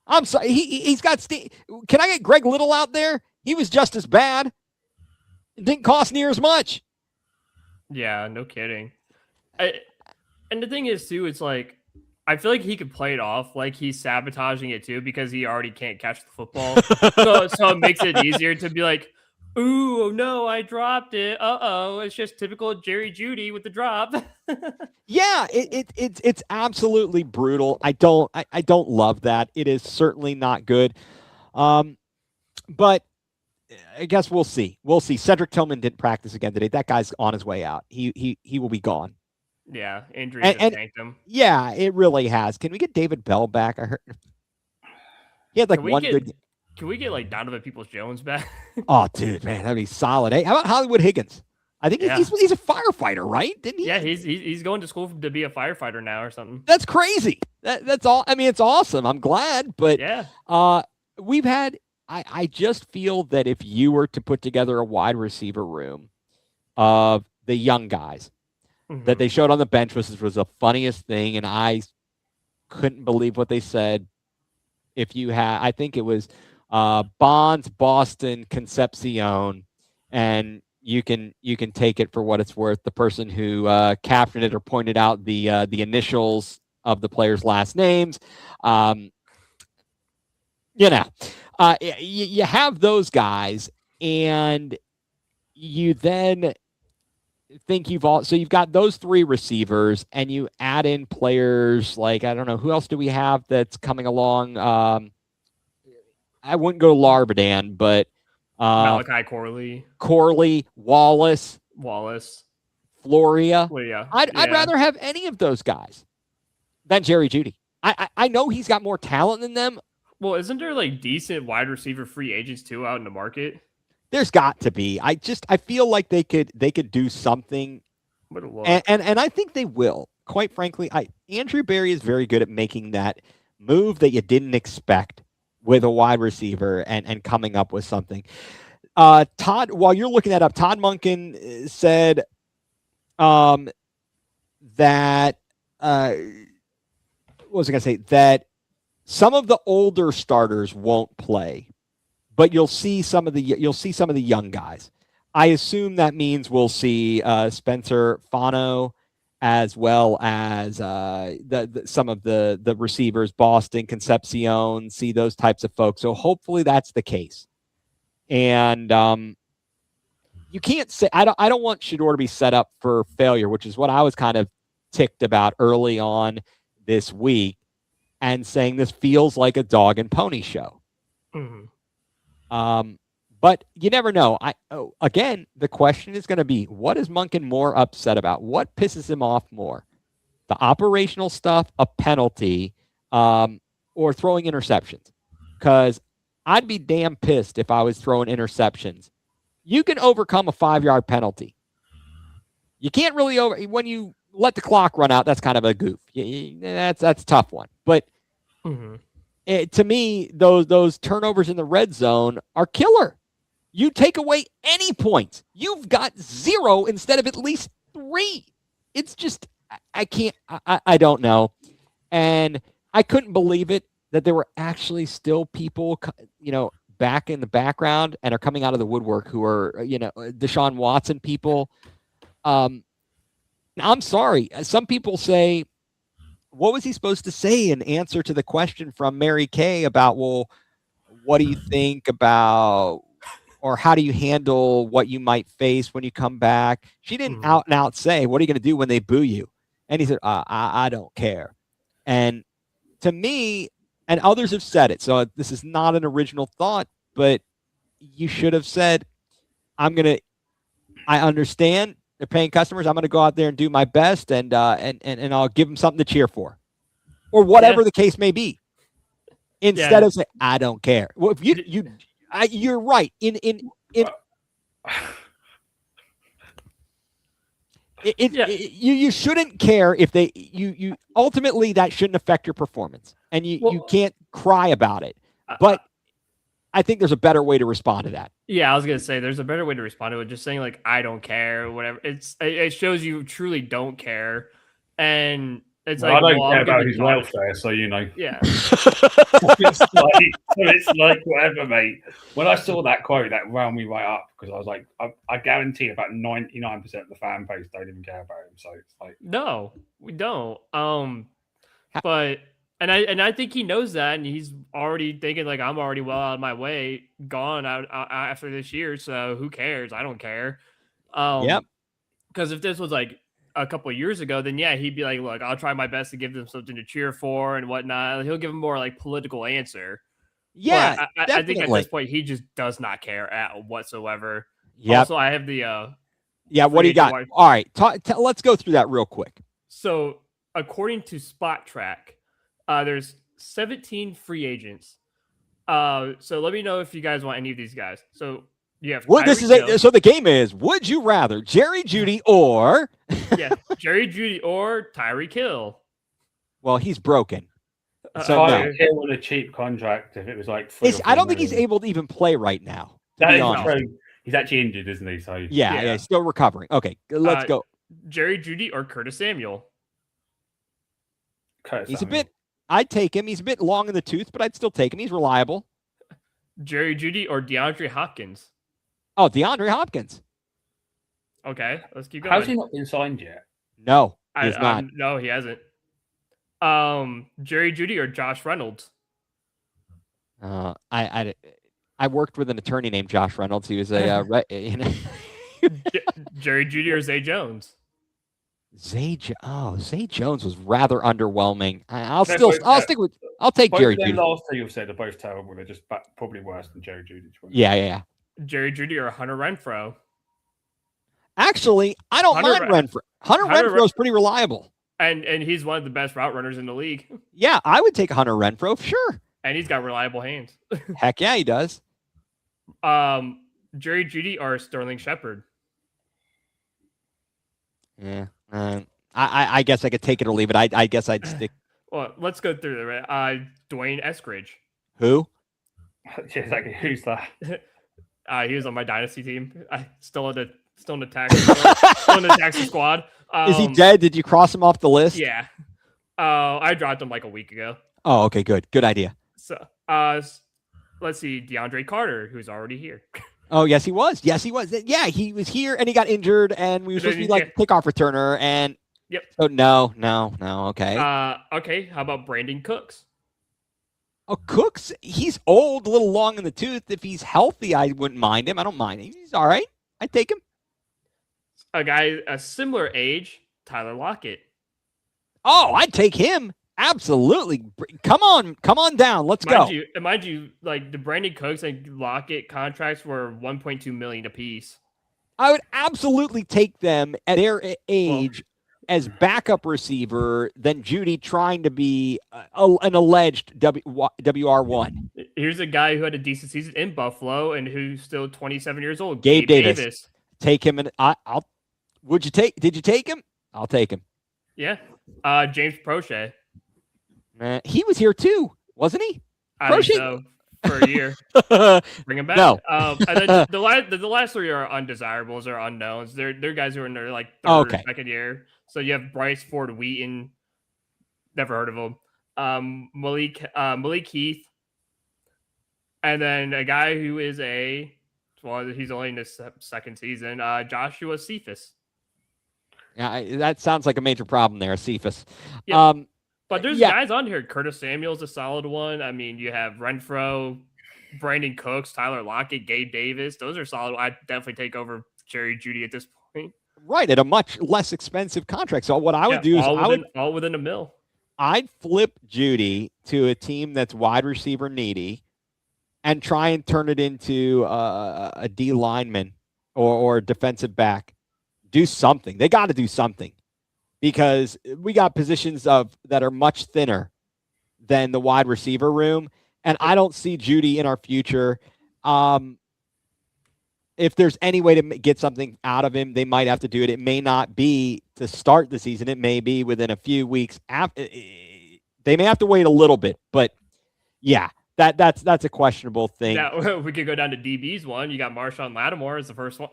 S1: I'm sorry. He's got. Can I get Greg Little out there? He was just as bad. It didn't cost near as much.
S2: Yeah, no kidding. And the thing is, too, it's like, I feel like he could play it off like he's sabotaging it too because he already can't catch the football. so it makes it easier to be like, ooh, no, I dropped it. Uh-oh, it's just typical Jerry Jeudy with the drop.
S1: Yeah, it's absolutely brutal. I don't love that. It is certainly not good. But I guess we'll see. We'll see. Cedric Tillman didn't practice again today. That guy's on his way out. He will be gone.
S2: Yeah, injuries have tanked him.
S1: Yeah, it really has. Can we get David Bell back? I heard he had like good.
S2: Can we get like Donovan Peoples-Jones back?
S1: Oh, dude, man, that'd be solid. Hey, how about Hollywood Higgins? I think he's a firefighter, right? Didn't he?
S2: Yeah, he's going to school to be a firefighter now or something.
S1: That's crazy. That's all. I mean, it's awesome. I'm glad, but
S2: yeah,
S1: we've had. I just feel that if you were to put together a wide receiver room of the young guys that they showed on the bench, which was the funniest thing, and I couldn't believe what they said. If you had, I think it was Bonds, Boston, Concepcion, and you can take it for what it's worth. The person who captioned it or pointed out the initials of the players' last names, you have those guys, and you then think you've got those three receivers, and you add in players like, I don't know, who else do we have that's coming along? I wouldn't go Larbadan, but
S2: Malachi
S1: Corley, Wallace, Floria.
S2: Well, yeah.
S1: I'd rather have any of those guys than Jerry Jeudy. I know he's got more talent than them.
S2: Well, isn't there like decent wide receiver free agents too out in the market?
S1: There's got to be. I feel like they could do something, and I think they will. Quite frankly, Andrew Berry is very good at making that move that you didn't expect with a wide receiver and coming up with something. Todd, while you're looking that up, Todd Monken said that what was I going to say? That some of the older starters won't play, but you'll see some of the young guys. I assume that means we'll see Spencer Fano, as well as some of the receivers, Boston, Concepcion, see those types of folks. So hopefully that's the case. And you can't say I don't want Shedeur to be set up for failure, which is what I was kind of ticked about early on this week, and saying this feels like a dog and pony show. But you never know. Again, the question is going to be, what is Monken more upset about? What pisses him off more? The operational stuff, a penalty, or throwing interceptions? Because I'd be damn pissed if I was throwing interceptions. You can overcome a 5-yard penalty. You can't really when you let the clock run out. That's kind of a goof. That's a tough one. But to me, those turnovers in the red zone are killer. You take away any points, you've got 0 instead of at least 3. It's just, I can't, I don't know. And I couldn't believe it that there were actually still people, back in the background and are coming out of the woodwork who are, Deshaun Watson people. I'm sorry. Some people say, what was he supposed to say in answer to the question from Mary Kay about, well, what do you think about, or how do you handle what you might face when you come back? She didn't out and out say, what are you going to do when they boo you? And he said, I don't care. And to me, and others have said it, so this is not an original thought, but you should have said, I understand they're paying customers. I'm going to go out there and do my best, and I'll give them something to cheer for, or whatever the case may be. Instead of saying, I don't care. Well, if you're right. You shouldn't care if you ultimately that shouldn't affect your performance, and you can't cry about it. But I think there's a better way to respond to that.
S2: Yeah, I was gonna say there's a better way to respond to it. Just saying like I don't care, or whatever. It shows you truly don't care, and it's like
S3: I don't care about his welfare, so
S2: Yeah.
S3: it's like whatever, mate. When I saw that quote, that wound me right up because I was like, I guarantee about 99% of the fan base don't even care about him. So it's like,
S2: no, we don't. But I think he knows that, and he's already thinking like, I'm already well out of my way, gone out after this year. So who cares? I don't care.
S1: Yep.
S2: Because if this was like a couple of years ago, then yeah, he'd be like, look, I'll try my best to give them something to cheer for and whatnot. He'll give them more like political answer.
S1: Yeah,
S2: But I think at
S1: definitely.
S2: this point he just does not care at whatsoever.
S1: Yep.
S2: Also, I have the
S1: Yeah, what do you got? All right, let's go through that real quick.
S2: So according to Spot Track, there's 17 free agents. So let me know if you guys want any of these guys. So you have
S1: so the game is, would you rather Jerry Jeudy or
S2: Jerry Jeudy or Tyreek Hill?
S1: Well, he's broken. So
S3: Tyreek Hill on a cheap contract if it was like
S1: I don't think he's able to even play right now.
S3: That is true. He's actually injured, isn't he? So
S1: yeah, still recovering. Okay, let's go.
S2: Jerry Jeudy or Curtis Samuel?
S1: I'd take him. He's a bit long in the tooth, but I'd still take him. He's reliable.
S2: Jerry Jeudy or DeAndre Hopkins?
S1: Oh, DeAndre Hopkins.
S2: Okay, let's keep going.
S3: How's he not been signed yet?
S1: No, he's not.
S2: No, he hasn't. Jerry Jeudy or Josh Reynolds?
S1: I worked with an attorney named Josh Reynolds. He was a
S2: Jerry Jeudy or Zay Jones?
S1: Zay Jones was rather underwhelming. I'll take Jerry Jeudy.
S3: The last two you've said are both terrible. They're just probably worse than Jerry Jeudy.
S1: Yeah.
S2: Jerry Jeudy or Hunter Renfrow?
S1: Actually, I don't mind Renfrow. Hunter Renfrow is pretty reliable.
S2: And he's one of the best route runners in the league.
S1: Yeah, I would take Hunter Renfrow, sure.
S2: And he's got reliable hands.
S1: Heck yeah, he does.
S2: Jerry Jeudy or Sterling Shepard?
S1: Yeah. I guess I could take it or leave it. I guess I'd stick.
S2: Well, let's go through it. Right? Dwayne Eskridge.
S1: Who?
S3: Exactly. Who's that?
S2: He was on my dynasty team. Still in the taxi squad.
S1: Is he dead? Did you cross him off the list?
S2: Yeah. I dropped him like a week ago.
S1: Oh, okay, good idea.
S2: So, let's see, DeAndre Carter, who's already here.
S1: Oh, yes, he was. Yeah, he was here, and he got injured, and we were supposed to be like kickoff returner, and
S2: yep.
S1: So no, okay.
S2: Okay, how about Brandon Cooks?
S1: Oh, Cooks, he's old, a little long in the tooth. If he's healthy, I wouldn't mind him. I don't mind him. He's all right. I'd take him.
S2: A guy a similar age, Tyler Lockett.
S1: Oh, I'd take him. Absolutely. Come on down. Let's go.
S2: Mind you, like the Brandon Cooks and Lockett contracts were $1.2 million apiece.
S1: I would absolutely take them at their age as backup receiver than Jeudy trying to be an alleged WR1.
S2: Here's a guy who had a decent season in Buffalo and who's still 27 years old.
S1: Gabe Davis. Take him, and did you take him? I'll take him.
S2: Yeah. James Prochet.
S1: He was here too, wasn't he?
S2: I think so, for a year. Bring him back.
S1: No.
S2: And then the last three are undesirables or unknowns. They're guys who are in their like third or second year. So you have Bryce Ford Wheaton. Never heard of him. Malik Heath. And then a guy who is he's only in his second season, Joshua Cephas.
S1: Yeah, that sounds like a major problem there, Cephas.
S2: Yeah. But there's guys on here. Curtis Samuel's a solid one. I mean, you have Renfrow, Brandon Cooks, Tyler Lockett, Gabe Davis. Those are solid. I'd definitely take over Jerry Jeudy at this point.
S1: Right, at a much less expensive contract. So what I would do is
S2: all within a mil.
S1: I'd flip Jeudy to a team that's wide receiver needy and try and turn it into a D lineman or a defensive back. Do something. They got to do something. Because we got positions that are much thinner than the wide receiver room, and I don't see Jeudy in our future. If there's any way to get something out of him, they might have to do it. It may not be to start the season. It may be within a few weeks. They may have to wait a little bit, but yeah, that's a questionable thing.
S2: Now, we could go down to DB's one. You got Marshawn Lattimore as the first one.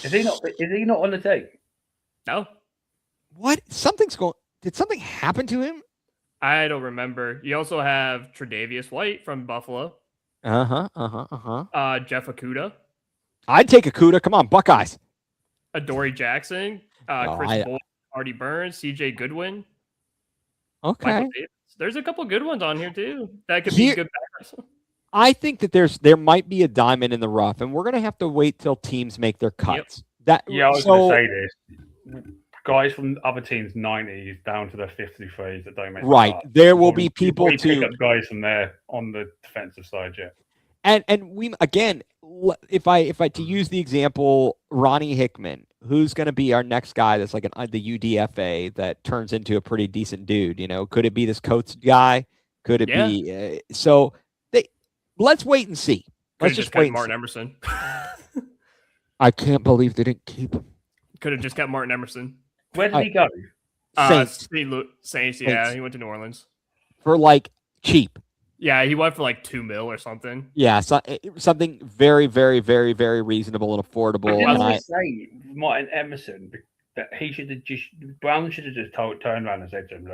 S3: Is he not on the team?
S2: No.
S1: What? Did something happen to him?
S2: I don't remember. You also have Tre'Davious White from Buffalo.
S1: Jeff
S2: Okudah.
S1: I'd take Okudah. Come on, Buckeyes.
S2: Adoree Jackson. Chris Artie Burns, C.J. Goodwin,
S1: Okay.
S2: Michael Davis. There's a couple good ones on here too. That could be good backers.
S1: I think that there might be a diamond in the rough, and we're going to have to wait till teams make their cuts.
S3: I was going to say this. Guys from other teams' 90s down to the 53s that don't make
S1: right.
S3: the cuts.
S1: There will be people
S3: to pick up guys from there on the defensive side, yeah.
S1: And we again, if I to use the example, Ronnie Hickman, who's going to be our next guy that's like the UDFA that turns into a pretty decent dude. Could it be this Coates guy? Could it be? Let's wait and see. Let's just wait.
S2: Martin Emerson.
S1: I can't believe they didn't keep him.
S2: Could have just kept Martin Emerson.
S3: Where did he go?
S2: Saints. Yeah, he went to New Orleans
S1: for cheap.
S2: Yeah, he went for $2 million or something.
S1: Yeah, something very, very, very, very reasonable and affordable.
S3: I say Martin Emerson that he should have Brown should have just turned around and said to him,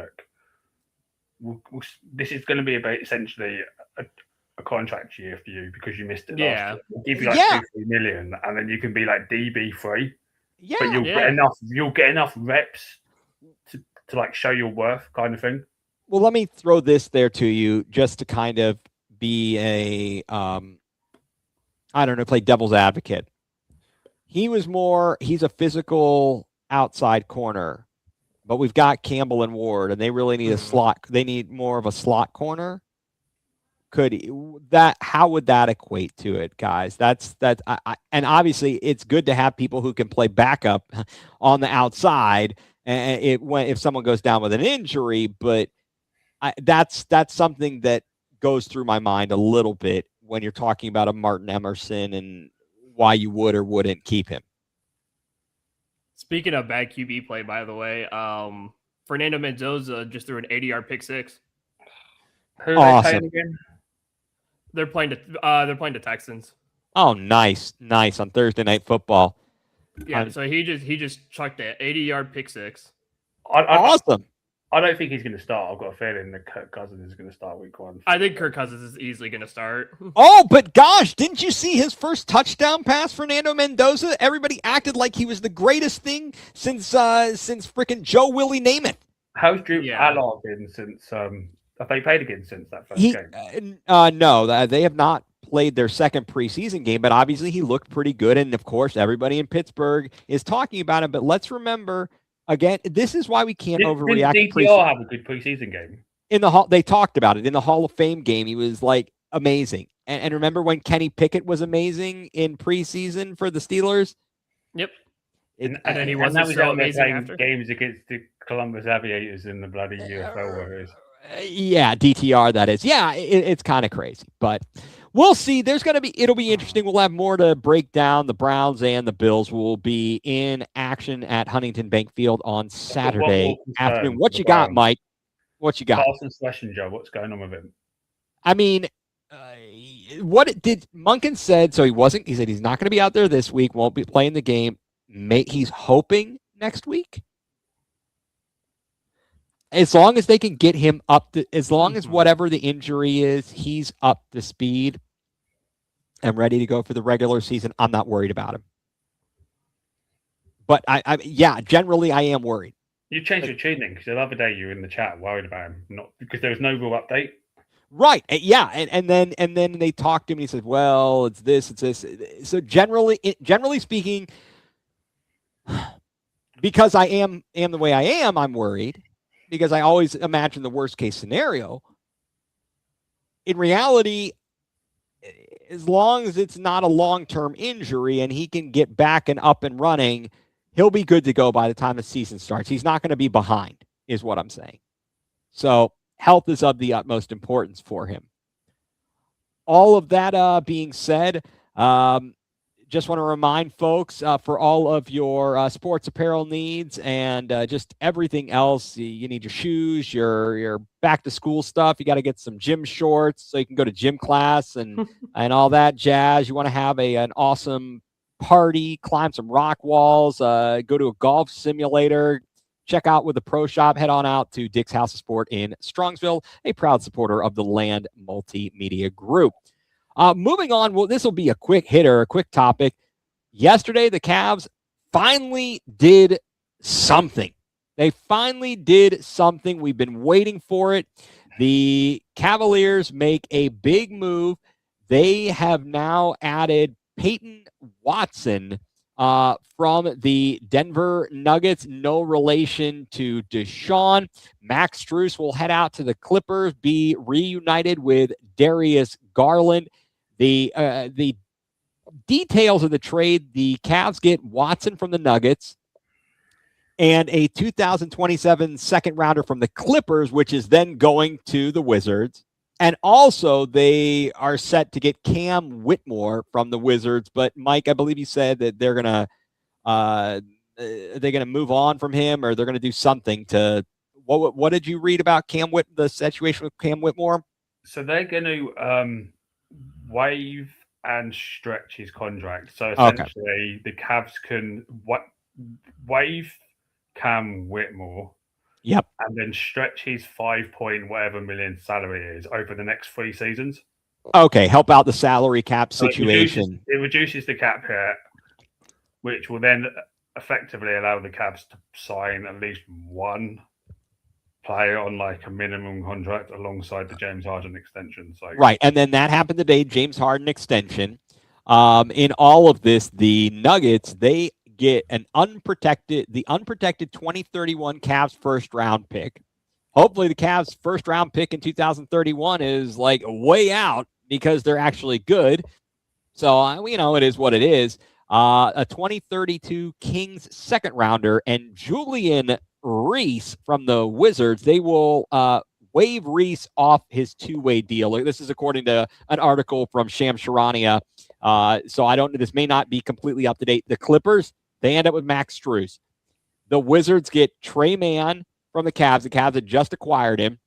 S3: "Look, this is going to be essentially a contract year for you because you missed it.
S2: Yeah,
S3: we'll give you 2-3 million, and then you can be DB free.
S1: Yeah,
S3: but you'll get enough reps to show your worth, kind of thing."
S1: Well, let me throw this there to you just to kind of be a, play devil's advocate. He's a physical outside corner, but we've got Campbell and Ward, and they really need a slot. They need more of a slot corner. How would that equate to it, guys? And obviously it's good to have people who can play backup on the outside. And if someone goes down with an injury, but that's something that goes through my mind a little bit when you're talking about a Martin Emerson and why you would or wouldn't keep him.
S2: Speaking of bad QB play, by the way, Fernando Mendoza just threw an 80-yard pick six.
S3: Who are they playing again?
S2: They're playing the Texans.
S1: Oh, nice on Thursday Night Football.
S2: Yeah, so he just chucked an 80-yard pick six.
S1: Awesome.
S3: I don't think he's going to start. I've got a feeling that Kirk Cousins is going to start week 1.
S2: I think Kirk Cousins is easily going to start.
S1: Oh, but gosh, didn't you see his first touchdown pass, Fernando Mendoza? Everybody acted like he was the greatest thing since freaking Joe Willie Namath.
S3: How's Drew Allard been since? Have they played again since that first game?
S1: No, they have not played their second preseason game, but obviously he looked pretty good, and of course everybody in Pittsburgh is talking about him. But let's remember. Again, this is why we can't overreact.
S3: Did DTR have a good preseason game?
S1: They talked about it in the Hall of Fame game. He was amazing. And remember when Kenny Pickett was amazing in preseason for the Steelers?
S2: Yep. And then he wasn't so amazing after
S3: games against the Columbus Aviators in the bloody UFL Warriors.
S1: Yeah, DTR that is. Yeah, it's kind of crazy, but we'll see. It'll be interesting. We'll have more to break down. The Browns and the Bills will be in action at Huntington Bank Field on Saturday afternoon. What you got, Mike? What you got?
S3: Carson Schlesinger, what's going on with him?
S1: I mean, what did Monken said? So he said he's not going to be out there this week. Won't be playing the game. He's hoping next week. As long as they can get him up to, as long as whatever the injury is, he's up to speed and ready to go for the regular season, I'm not worried about him. But generally I am worried.
S3: You changed your tuning because the other day you were in the chat worried about him, not because there was no real update.
S1: Right. Yeah. And then they talked to him and he said, well, it's this. So generally speaking, because I am the way I am, I'm worried. Because I always imagine the worst case scenario. In reality, as long as it's not a long-term injury and he can get back and up and running, he'll be good to go by the time the season starts. He's not going to be behind, is what I'm saying. So health is of the utmost importance for him. All of that being said, just want to remind folks for all of your sports apparel needs and just everything else, you need your shoes, your back to school stuff. You got to get some gym shorts so you can go to gym class and all that jazz. You want to have an awesome party, climb some rock walls, go to a golf simulator, check out with the pro shop, head on out to Dick's House of Sport in Strongsville, a proud supporter of the Land Multimedia Group. Moving on, well, this will be a quick hitter, a quick topic. Yesterday, the Cavs finally did something. They finally did something. We've been waiting for it. The Cavaliers make a big move. They have now added Peyton Watson from the Denver Nuggets. No relation to Deshaun. Max Strus will head out to the Clippers, be reunited with Darius Garland. The details of the trade: the Cavs get Watson from the Nuggets and a 2027 second rounder from the Clippers, which is then going to the Wizards. And also, they are set to get Cam Whitmore from the Wizards. But Mike, I believe you said that they're gonna move on from him, or they're gonna do something to. What did you read about the situation with Cam Whitmore?
S3: So they're going to waive and stretch his contract. So essentially, the Cavs can waive Cam Whitmore.
S1: Yep.
S3: And then stretch his 5 point whatever million salary is over the next 3 seasons.
S1: Okay, help out the salary cap situation.
S3: It reduces the cap hit, which will then effectively allow the Cavs to sign at least one player on like a minimum contract alongside the James Harden extension. So
S1: right, and then that happened today, James Harden extension. In all of this, the Nuggets, they get the unprotected 2031 Cavs first round pick. Hopefully the Cavs first round pick in 2031 is like way out because they're actually good. So, it is what it is. A 2032 Kings second rounder and Julian Reese from the Wizards. They will waive Reese off his 2-way deal. This is according to an article from Shams Charania. So I don't know. This may not be completely up to date. The Clippers, they end up with Max Strus. The Wizards get Trey Mann from the Cavs. The Cavs had just acquired him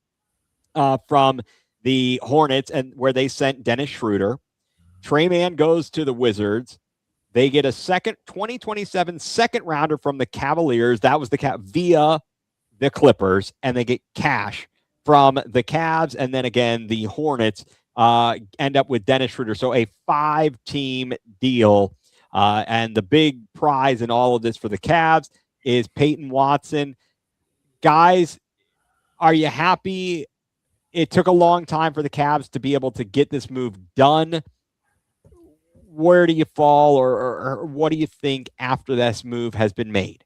S1: from the Hornets, and where they sent Dennis Schroeder. Trey Mann goes to the Wizards. They get a 2027 second rounder from the Cavaliers. That was via the Clippers, and they get cash from the Cavs, and then again the Hornets end up with Dennis Schroeder. So a 5-team deal. And the big prize in all of this for the Cavs is Peyton Watson. Guys, are you happy? It took a long time for the Cavs to be able to get this move done. Where do you fall, or what do you think after this move has been made?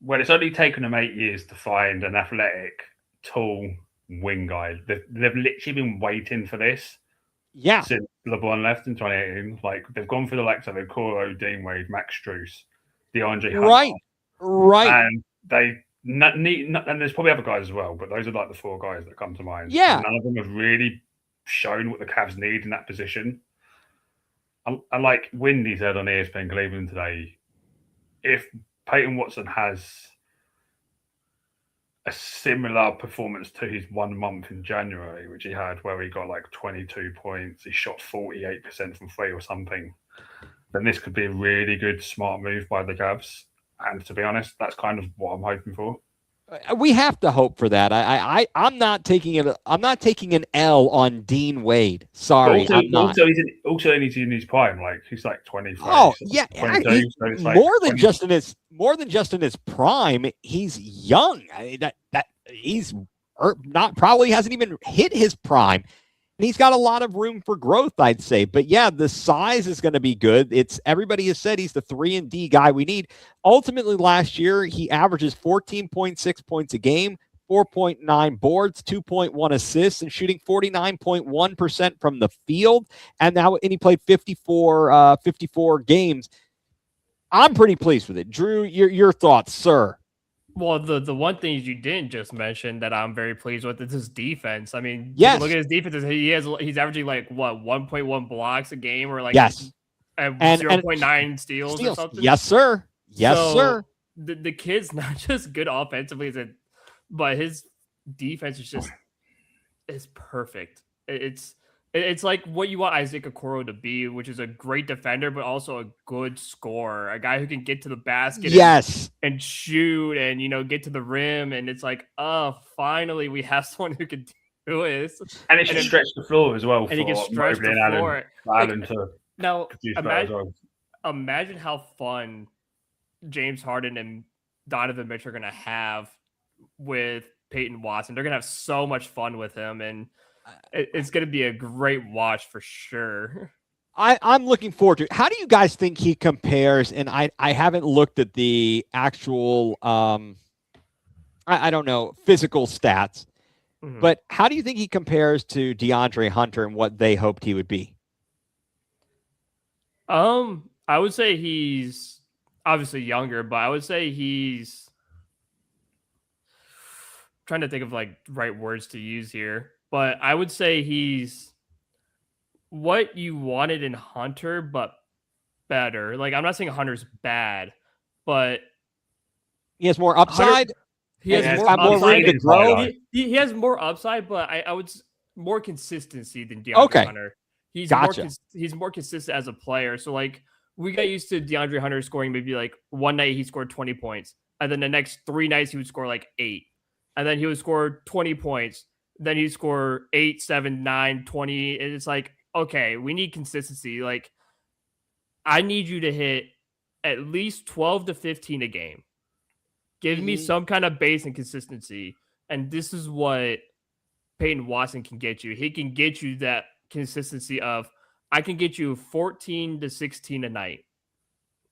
S3: Well, it's only taken them 8 years to find an athletic, tall wing guy. They've literally been waiting for this.
S1: Yeah.
S3: Since LeBron left in 2018, like they've gone through the likes of Okoro, Dean Wade, Max Strus, DeAndre Hunter.
S1: Right.
S3: And they and there's probably other guys as well, but those are like the 4 guys that come to mind.
S1: Yeah.
S3: And none of them have really shown what the Cavs need in that position. And like Windy said on ESPN Cleveland today, if Peyton Watson has a similar performance to his 1 month in January, which he had, where he got like 22 points, he shot 48% from 3 or something, then this could be a really good, smart move by the Cavs. And to be honest, that's kind of what I'm hoping for.
S1: We have to hope for that. I'm not taking it. I'm not taking an L on Dean Wade. Sorry, I'm not.
S3: Also, he's in his prime. Like he's like 23.
S1: Oh yeah,
S3: 22, so it's like
S1: more than just in his prime. He's young. He's not probably hasn't even hit his prime. And he's got a lot of room for growth, I'd say. But yeah, the size is going to be good. Everybody has said he's the 3-and-D guy we need. Ultimately, last year, he averages 14.6 points a game, 4.9 boards, 2.1 assists, and shooting 49.1% from the field. And he played 54 games. I'm pretty pleased with it. Drew, your thoughts, sir?
S2: Well, the one thing you didn't just mention that I'm very pleased with is his defense. I mean,
S1: yes.
S2: Look at his defense. He's averaging like 1.1 blocks a game, or like
S1: yes,
S2: and 0.9 steals or something.
S1: Yes, sir. Yes, sir.
S2: The kid's not just good offensively, but his defense is perfect. It's like what you want Isaac Okoro to be, which is a great defender, but also a good scorer, a guy who can get to the basket and shoot and, get to the rim. And it's like, oh, finally we have someone who can do this.
S3: And it can stretch the floor as well.
S2: And he can stretch the floor. Now, imagine how fun James Harden and Donovan Mitchell are going to have with Peyton Watson. They're going to have so much fun with him, and it's going to be a great watch for sure.
S1: I'm looking forward to it. How do you guys think he compares? And I haven't looked at the actual, I don't know, physical stats, but how do you think he compares to DeAndre Hunter and what they hoped he would be?
S2: I would say he's obviously younger, but I would say he's trying to think of like right words to use here, but I would say he's what you wanted in Hunter, but better. Like, I'm not saying Hunter's bad, but
S1: he has more upside.
S2: He has more room to grow. He has more upside, but I would more consistency than DeAndre Hunter. He's more consistent as a player. So like we got used to DeAndre Hunter scoring maybe like one night he scored 20 points, and then the next 3 nights he would score like 8, and then he would score 20 points. Then he'd score 8, 7, 9, 20. And it's like, okay, we need consistency. Like, I need you to hit at least 12 to 15 a game. Give me some kind of base and consistency. And this is what Peyton Watson can get you. He can get you that consistency of, I can get you 14 to 16 a night.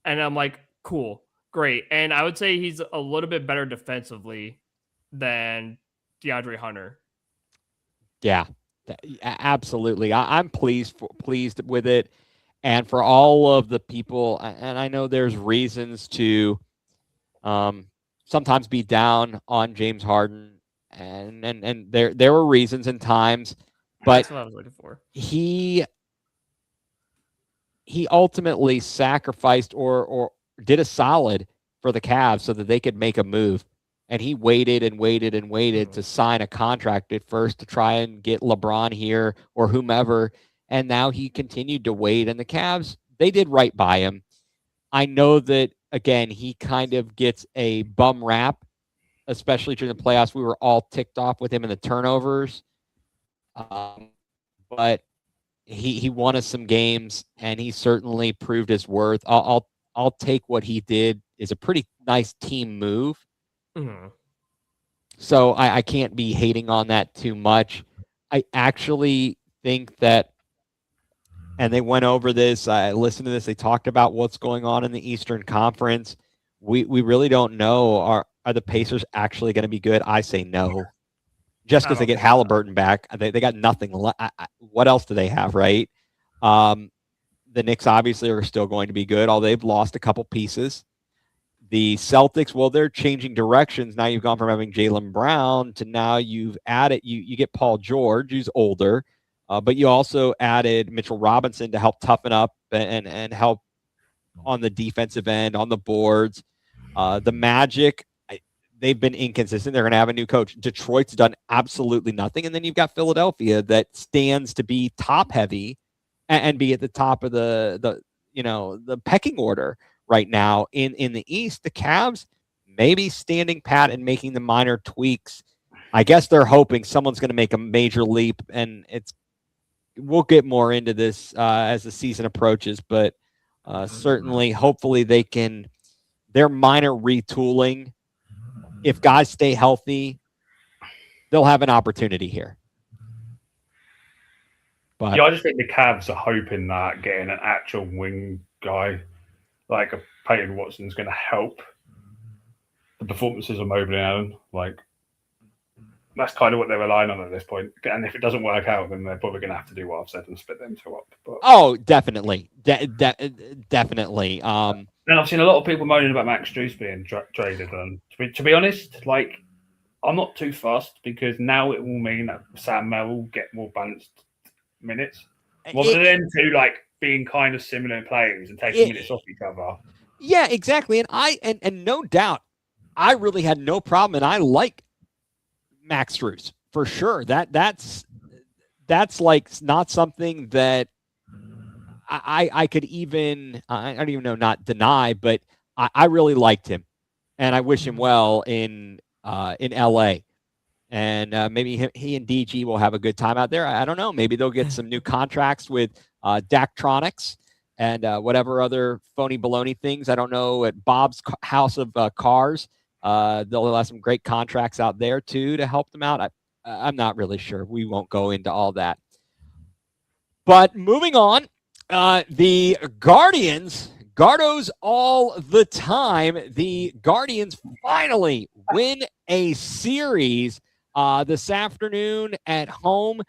S2: And I'm like, cool, great. And I would say he's a little bit better defensively than DeAndre Hunter.
S1: Yeah, absolutely. I'm pleased with it. And for all of the people, and I know there's reasons to sometimes be down on James Harden, and there were reasons and times, but
S2: that's what I was looking for.
S1: He ultimately sacrificed or did a solid for the Cavs so that they could make a move. And he waited and waited and waited to sign a contract at first to try and get LeBron here or whomever. And now he continued to wait. And the Cavs, they did right by him. I know that, again, he kind of gets a bum rap, especially during the playoffs. We were all ticked off with him in the turnovers. But he won us some games, and he certainly proved his worth. I'll take what he did is a pretty nice team move. So I can't be hating on that too much. I actually think that, and they went over this, I listened to this, they talked about what's going on in the Eastern Conference. We really don't know. Are the Pacers actually going to be good? I say no. Just because they get Halliburton back, they got nothing. What else do they have, right? The Knicks obviously are still going to be good, although they've lost a couple pieces. The Celtics, well, they're changing directions. Now you've gone from having Jaylen Brown to now you've added, you get Paul George, who's older, but you also added Mitchell Robinson to help toughen up and help on the defensive end, on the boards. The Magic, they've been inconsistent. They're going to have a new coach. Detroit's done absolutely nothing. And then you've got Philadelphia that stands to be top heavy and be at the top of the pecking order right now in the East. The Cavs maybe standing pat and making the minor tweaks. I guess they're hoping someone's going to make a major leap, and we'll get more into this as the season approaches, but certainly, hopefully their minor retooling, if guys stay healthy, they'll have an opportunity here. But
S3: yeah, I just think the Cavs are hoping that getting an actual wing guy like a Peyton Watson is going to help the performances of Mobley and Allen. Like, that's kind of what they're relying on at this point. And if it doesn't work out, then they're probably going to have to do what I've said and split them two up. But,
S1: definitely. Definitely.
S3: And I've seen a lot of people moaning about Max Strus being traded. And to be honest, like, I'm not too fussed because now it will mean that Sam Merrill will get more balanced minutes. Rather than two, like, being kind of similar players and taking minutes off each other.
S1: Yeah, exactly. And no doubt, I really had no problem, and I like Max Strus for sure. That's like not something that I could even I don't even know, not deny, but I really liked him, and I wish him well in LA. And maybe he and DG will have a good time out there. I don't know. Maybe they'll get some new contracts with Daktronics and whatever other phony baloney things. I don't know, at Bob's House of Cars. They'll have some great contracts out there too to help them out. I'm not really sure. We won't go into all that. But moving on, the Guardians, Gardos all the time. The Guardians finally win a series this afternoon at home,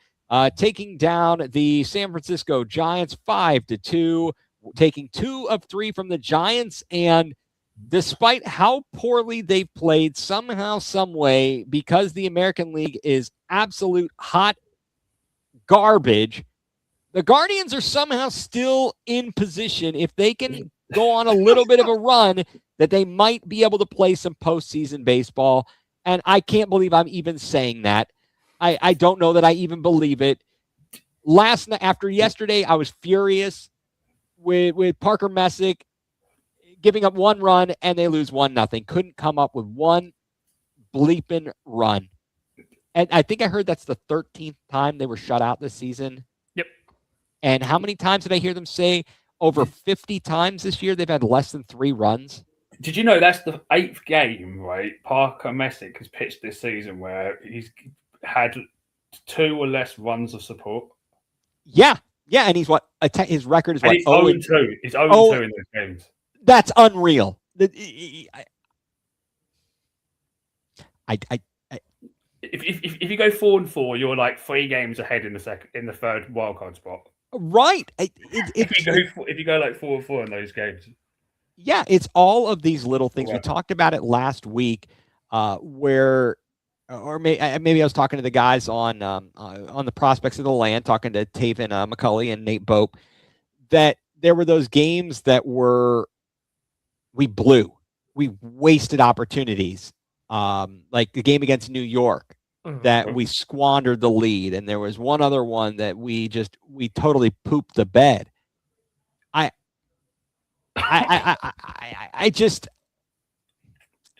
S1: taking down the San Francisco Giants 5-2, taking 2 of 3 from the Giants. And despite how poorly they've played, somehow, some way, because the American League is absolute hot garbage, the Guardians are somehow still in position, if they can go on a little bit of a run, that they might be able to play some postseason baseball. And I can't believe I'm even saying that. I don't know that I even believe it. Last night, after yesterday, I was furious with Parker Messick giving up 1 run, and they lose 1-0. Couldn't come up with 1 bleeping run. And I think I heard that's the 13th time they were shut out this season.
S2: Yep.
S1: And how many times did I hear them say? Over 50 times this year they've had less than 3 runs.
S3: Did you know that's the 8th game, right? Parker Messick has pitched this season where he's had 2 or less runs of support.
S1: Yeah, and he's what? His record is what?
S3: He's 0-2. He's 0-2 in those games.
S1: That's unreal.
S3: If you go 4-4, you're like 3 games ahead in the third wildcard spot.
S1: Right.
S3: If you go like 4-4 in those games.
S1: Yeah, it's all of these little things. Yeah. We talked about it last week, where, or maybe I was talking to the guys on the Prospects of the Land, talking to Taven McCulley and Nate Bope, that there were those games that we blew, we wasted opportunities, like the game against New York, that we squandered the lead, and there was one other one that we totally pooped the bed. I just,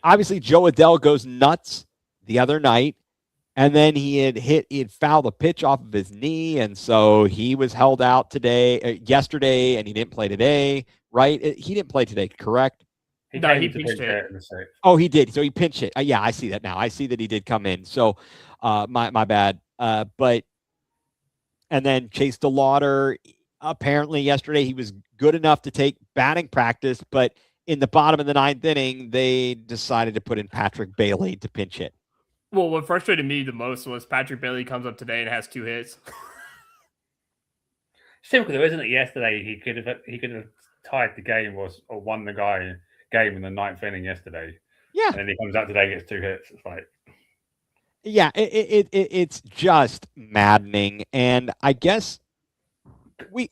S1: obviously Joe Adell goes nuts the other night, and then he had fouled a pitch off of his knee, and so he was held out yesterday, and he didn't play today, right? He didn't play today, correct?
S2: He pinched it.
S1: Oh, he did. So he pinched it. Yeah, I see that now. I see that he did come in. So, my bad. But, and then Chase DeLauder, apparently yesterday he was good enough to take batting practice, but in the bottom of the 9th inning, they decided to put in Patrick Bailey to pinch hit.
S2: Well, what frustrated me the most was Patrick Bailey comes up today and has 2 hits.
S3: Simple though, isn't it? Yesterday he could have tied the game or won the game in the 9th inning yesterday.
S1: Yeah.
S3: And then he comes out today and gets 2 hits. It's like,
S1: yeah, it's just maddening. And I guess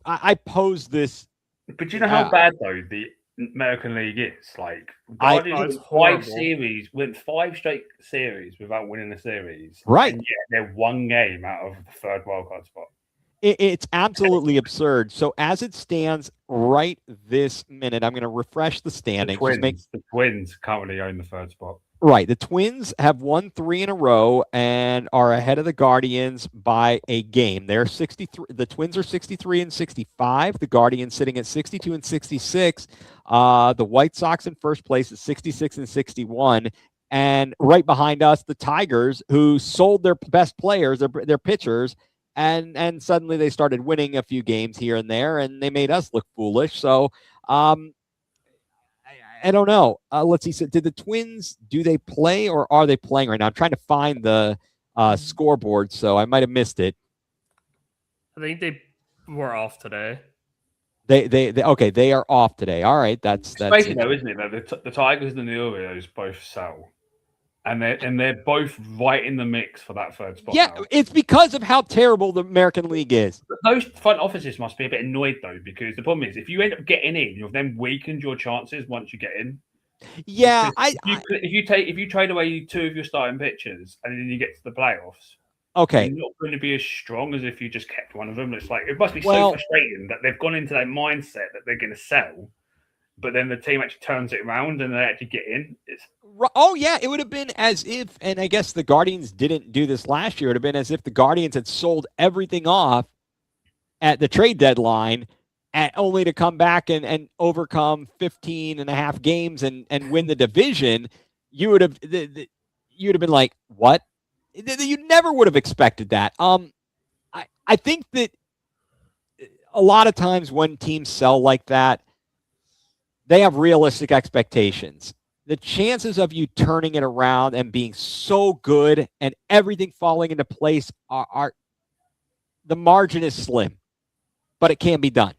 S1: I posed this.
S3: But you know how bad though the American League is? Like, Guardians went 5 straight series without winning a series.
S1: Right.
S3: And they're 1 game out of the third wildcard spot.
S1: It's absolutely absurd. So as it stands right this minute, I'm going to refresh the standings.
S3: The Twins currently own the 3rd spot.
S1: Right. The Twins have won 3 in a row and are ahead of the Guardians by a game. They're 63. The Twins are 63 and 65. The Guardians sitting at 62 and 66. The White Sox in first place is 66 and 61. And right behind us, the Tigers, who sold their best players, their pitchers, and suddenly they started winning a few games here and there, and they made us look foolish. So I don't know. Let's see. So did the Twins, do they play or are they playing right now? I'm trying to find the scoreboard, so I might have missed it.
S2: I think they were off today.
S1: They are off today. All right, that's
S3: crazy though, isn't it? Though the Tigers and the Orioles both sell. And they're both right in the mix for that 3rd spot.
S1: Yeah,
S3: now.
S1: It's because of how terrible the American League is.
S3: Those front offices must be a bit annoyed though, because the problem is if you end up getting in, you've then weakened your chances once you get in.
S1: Yeah,
S3: if you trade away 2 of your starting pitchers and then you get to the playoffs,
S1: okay,
S3: you're not going to be as strong as if you just kept one of them. It's like it must be so frustrating that they've gone into that mindset that they're going to sell. But then the team actually turns it around and they actually get in.
S1: Oh, yeah. It would have been as if, and I guess the Guardians didn't do this last year, it would have been as if the Guardians had sold everything off at the trade deadline only to come back and overcome 15 and a half games and win the division. you would have you'd have been like, what? You never would have expected that. I think that a lot of times when teams sell like that, they have realistic expectations. The chances of you turning it around and being so good and everything falling into place are the margin is slim, but it can be done.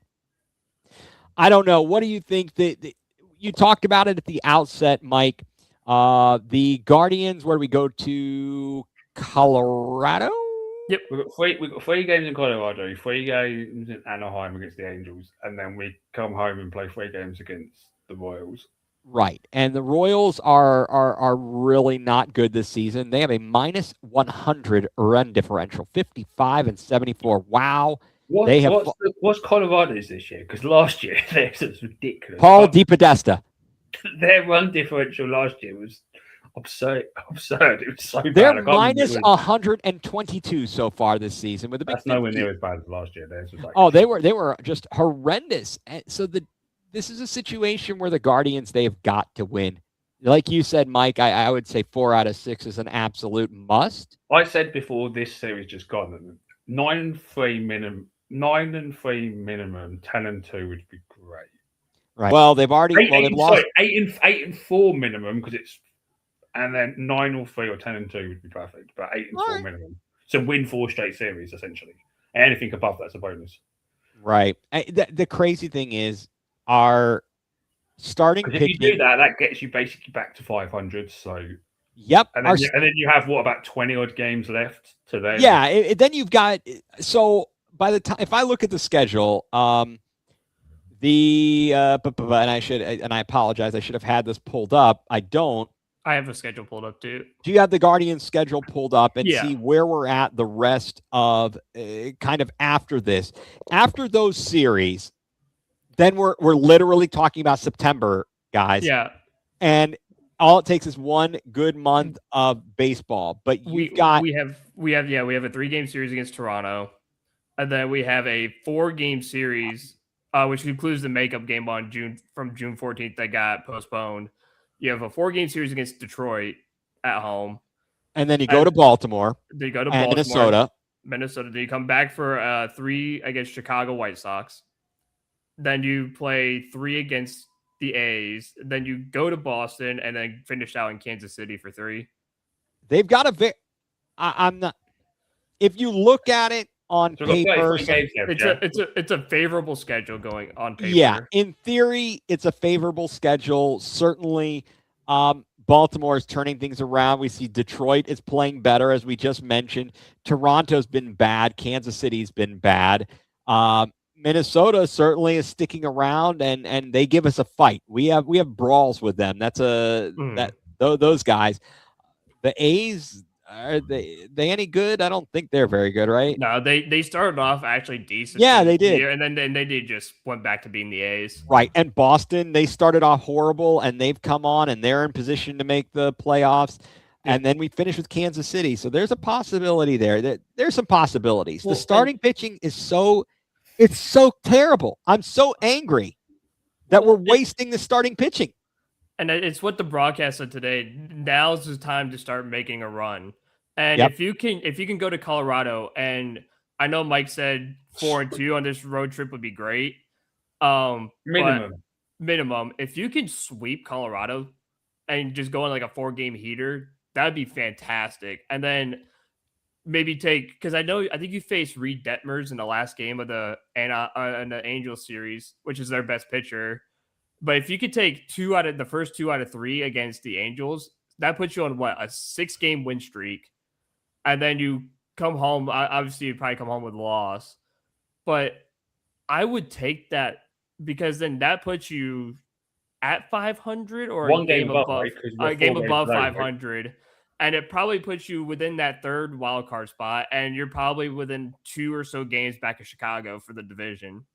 S1: I don't know. What do you think that you talked about it at the outset, Mike? The Guardians, where do we go to? Colorado?
S2: Yep.
S3: We've got 3 games in Colorado, 3 games in Anaheim against the Angels, and then we come home and play 3 games against the Royals.
S1: Right. And the Royals are really not good this season. They have a minus 100 run differential, 55 and 74. Wow.
S3: What's Colorado's this year? Because last year theirs was ridiculous.
S1: Paul DePodesta.
S3: Their run differential last year was absurd. It was so bad.
S1: They're minus 122 so far this season with a big.
S3: That's nowhere near as bad as last year. Theirs was like,
S1: they were just horrendous. And so this is a situation where the Guardians, they've got to win. Like you said, Mike, I would say 4 out of 6 is an absolute must.
S3: I said before this series just gone, 9-3 minimum, 9-3 minimum, 10-2 would be great.
S1: Right. Well, they've already they've lost
S3: 8-4 minimum because it's, and then 9-3 or 10-2 would be perfect, but 8-4 minimum. So win 4 straight series essentially. Anything above that's a bonus.
S1: Right. The crazy thing is, our starting pitching.
S3: If you do that, that gets you basically back to 500. So,
S1: yep.
S3: And then you have about 20 odd games left to then.
S1: Yeah. Then you've got, so by the time, if I look at the schedule, and I apologize, I should have had this pulled up. I don't.
S2: I have a schedule pulled up too.
S1: Do you have the Guardians schedule pulled up and see where we're at the rest of kind of after this? After those series, then we're literally talking about September, guys.
S2: Yeah.
S1: And all it takes is one good month of baseball. But we have
S2: a 3-game series against Toronto. And then we have a 4-game series, which includes the makeup game on June 14th that got postponed. You have a 4-game series against Detroit at home.
S1: And then you go to Baltimore.
S2: Then you go to
S1: Baltimore.
S2: Minnesota. Then you come back for 3 against Chicago White Sox. Then you play 3 against the A's. Then you go to Boston and then finish out in Kansas City for 3.
S1: They've got I'm not. If you look at it on paper,
S2: it's a favorable schedule going on paper.
S1: Yeah, in theory, it's a favorable schedule. Certainly, Baltimore is turning things around. We see Detroit is playing better, as we just mentioned. Toronto's been bad. Kansas City's been bad. Minnesota certainly is sticking around, and they give us a fight. We have brawls with them. That's those guys. The A's, are they any good? I don't think they're very good, right?
S2: No, they started off actually decent.
S1: Yeah, they did,
S2: and then they did just went back to being the A's.
S1: Right, and Boston, they started off horrible, and they've come on, and they're in position to make the playoffs. And then we finish with Kansas City, so there's a possibility there. There's some possibilities. The starting pitching is so terrible. I'm so angry that we're wasting the starting pitching.
S2: And it's what the broadcast said today. Now's the time to start making a run. And if you can go to Colorado, and I know Mike said 4-2 on this road trip would be great. Minimum. If you can sweep Colorado and just go on like a 4-game heater, that'd be fantastic. And then maybe because I think you faced Reed Detmers in the last game of the Angels series, which is their best pitcher. But if you could take the first 2 out of 3 against the Angels, that puts you on a 6-game win streak. And then you come home. Obviously, you'd probably come home with a loss. But I would take that, because then that puts you at 500 or
S3: one
S2: a game above,
S3: right?
S2: A game above 500. Right? And it probably puts you within that 3rd wild card spot. And you're probably within 2 or so games back of Chicago for the division.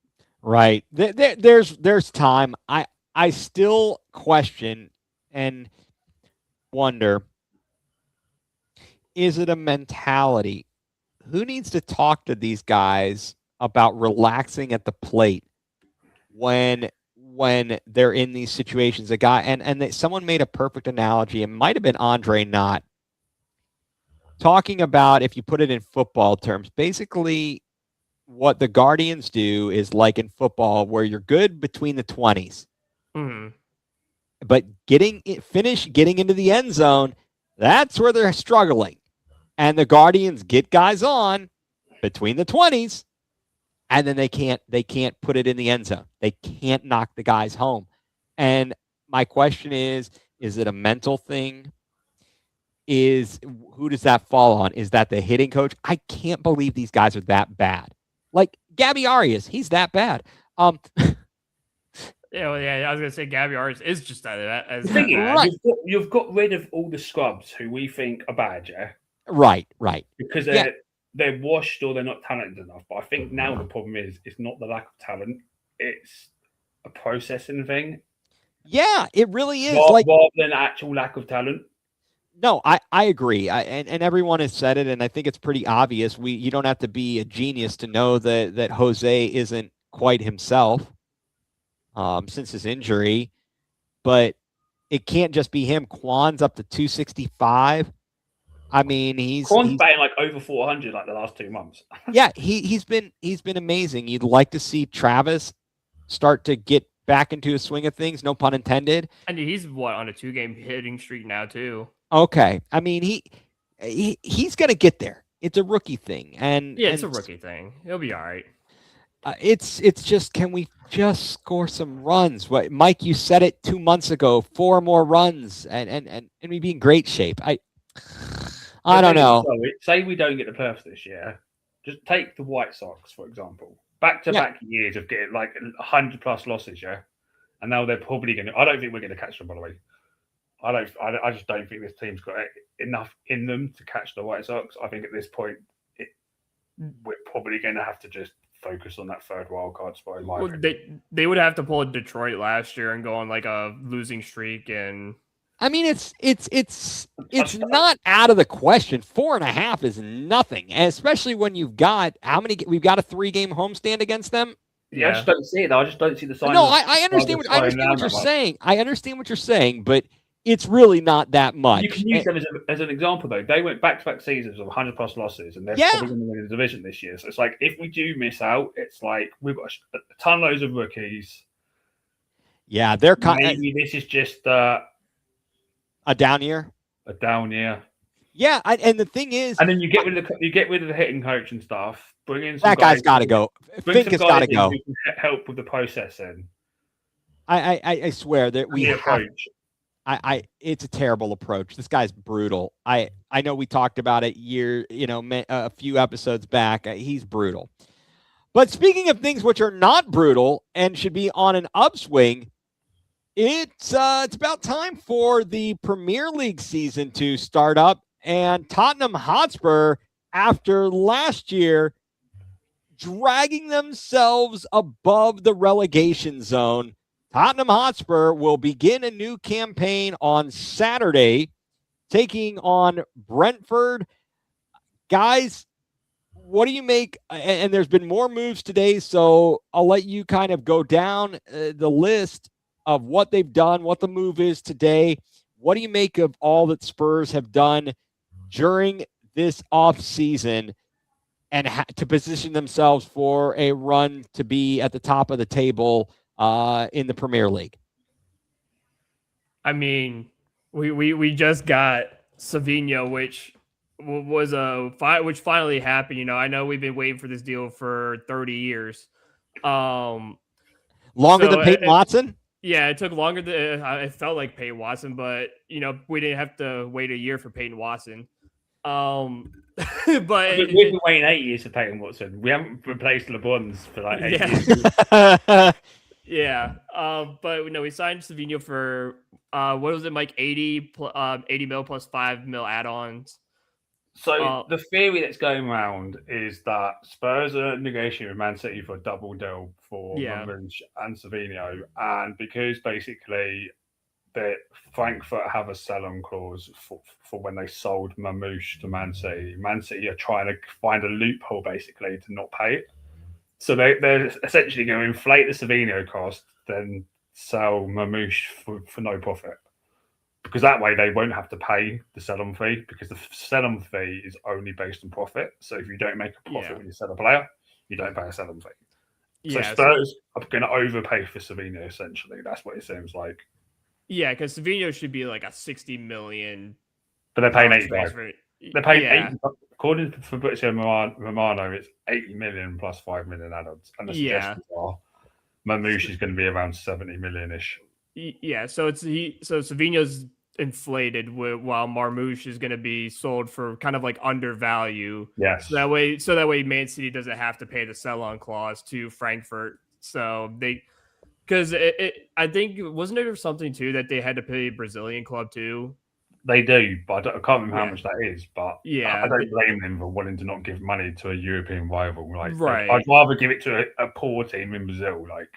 S1: Right. There's time. I still question and wonder, is it a mentality? Who needs to talk to these guys about relaxing at the plate when when they're in these situations. A guy and someone made a perfect analogy. It might have been Andre Knott talking about, if you put it in football terms, basically what the Guardians do is like in football, where you're good between the 20s, but getting into the end zone, that's where they're struggling. And the Guardians get guys on between the 20s, and then they can't put it in the end zone. They can't knock the guys home. And my question is it a mental thing? Who does that fall on? Is that the hitting coach? I can't believe these guys are that bad. Like Gabby Arias, he's that bad.
S2: Yeah, I was gonna say Gabby Arias is just that.
S3: The thing is, right. You've got rid of all the scrubs who we think are bad, yeah.
S1: Right.
S3: Because they're washed or they're not talented enough. But I think now the problem is it's not the lack of talent; it's a processing thing.
S1: Yeah, it really is.
S3: Rather than actual lack of talent.
S1: No, I agree. And everyone has said it, and I think it's pretty obvious. You don't have to be a genius to know that Jose isn't quite himself since his injury. But it can't just be him. Kwan's up to 265. I mean,
S3: Kwan's batting like over 400 like the last 2 months.
S1: Yeah, he's been amazing. You'd like to see Travis start to get back into a swing of things, no pun intended.
S2: And he's on a 2-game hitting streak now too.
S1: Okay, I mean he's gonna get there. It's a rookie thing,
S2: it's a rookie thing. He'll be all right.
S1: It's just, can we just score some runs? What, Mike, you said it 2 months ago. 4 more runs, and we'd be in great shape. I don't know.
S3: Say we don't get the playoffs this year. Just take the White Sox, for example. Back-to-back years of getting like 100+ losses, yeah? And now they're probably going to... I don't think we're going to catch them, by the way. I just don't think this team's got enough in them to catch the White Sox. I think at this point, we're probably going to have to just focus on that third wild card spot. In my opinion.
S2: They would have to pull Detroit last year and go on like a losing streak, and
S1: I mean it's not out of the question. 4.5 is nothing, and especially when you've got we've got a 3-game homestand against them.
S3: Yeah, I just don't see it though. I just don't see the sign.
S1: No, I understand what you're saying. I understand what you're saying, but it's really not that much.
S3: You can use them as an example, though. They went back-to-back seasons of 100+ losses, and they're probably going to win the division this year. So it's like, if we do miss out, it's like we've got a ton loads of rookies.
S1: Yeah, they're
S3: maybe this is just
S1: a down year.
S3: A down year.
S1: Yeah, and the thing is,
S3: and then you get rid of the hitting coach and stuff. Bring in some
S1: that guy's got to go. Fink has got to go.
S3: Who can help with the processing.
S1: I swear that we
S3: approach.
S1: It's a terrible approach. This guy's brutal. I know we talked about it a few episodes back. He's brutal. But speaking of things which are not brutal and should be on an upswing, it's about time for the Premier League season to start up. And Tottenham Hotspur, after last year dragging themselves above the relegation zone, Tottenham Hotspur will begin a new campaign on Saturday, taking on Brentford. Guys, what do you make? And there's been more moves today, so I'll let you kind of go down the list of what they've done, what the move is today. What do you make of all that Spurs have done during this offseason and to position themselves for a run to be at the top of the table in the Premier League?
S2: I mean, we just got Savinho, which finally happened. I know we've been waiting for this deal for 30 years.
S1: Longer than Peyton Watson?
S2: Yeah, it took longer than it felt like Peyton Watson, but we didn't have to wait a year for Peyton Watson. But
S3: we've been waiting 8 years for Peyton Watson. We haven't replaced LeBron's for like 8
S2: years. Yeah. But we signed Savinho for what was it, Mike? 80 mil plus 5 mil add-ons.
S3: So the theory that's going around is that Spurs are negotiating with Man City for a double deal for Mamouche and Savinho, and because basically that Frankfurt have a sell-on clause for when they sold Mamouche to Man City. Man City are trying to find a loophole basically to not pay it. So they're essentially going to inflate the Savinho cost, then sell Mamouche for no profit. Because that way they won't have to pay the sell-on fee, because the sell-on fee is only based on profit. So if you don't make a profit when you sell a player, you don't pay a sell-on fee. So Spurs are going to overpay for Savinho, essentially. That's what it seems like.
S2: Yeah, because Savinho should be like a 60 million.
S3: But they're paying 85. They're paying 80. According to Fabrizio Romano, it's 80 million plus 5 million add-ons. And the suggestions are Mamouche is going to be around 70 million-ish.
S2: Yeah, so Savinho's inflated while Marmouche is going to be sold for kind of like undervalue.
S3: Yes.
S2: So that way Man City doesn't have to pay the sell-on clause to Frankfurt. So because I think wasn't there something too that they had to pay Brazilian club too?
S3: They do, but I can't remember how much that is. But
S2: yeah,
S3: I don't blame them for wanting to not give money to a European rival. Like,
S2: right.
S3: I'd rather give it to a poor team in Brazil. Like,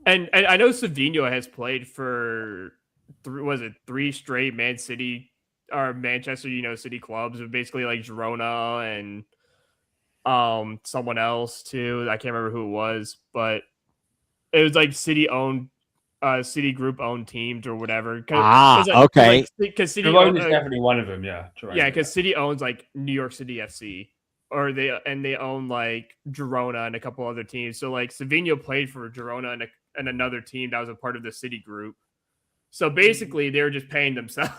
S2: and I know Savinho has played for three straight Man City or Manchester City clubs, basically like Girona and someone else too. I can't remember who it was, but it was like City group owned teams or whatever.
S1: Okay.
S2: Because City
S3: Girona is definitely one of them. Yeah.
S2: Because City owns like New York City FC, or they own like Girona and a couple other teams. So like Savinho played for Girona and another team that was a part of the City group. So basically, they were just paying themselves.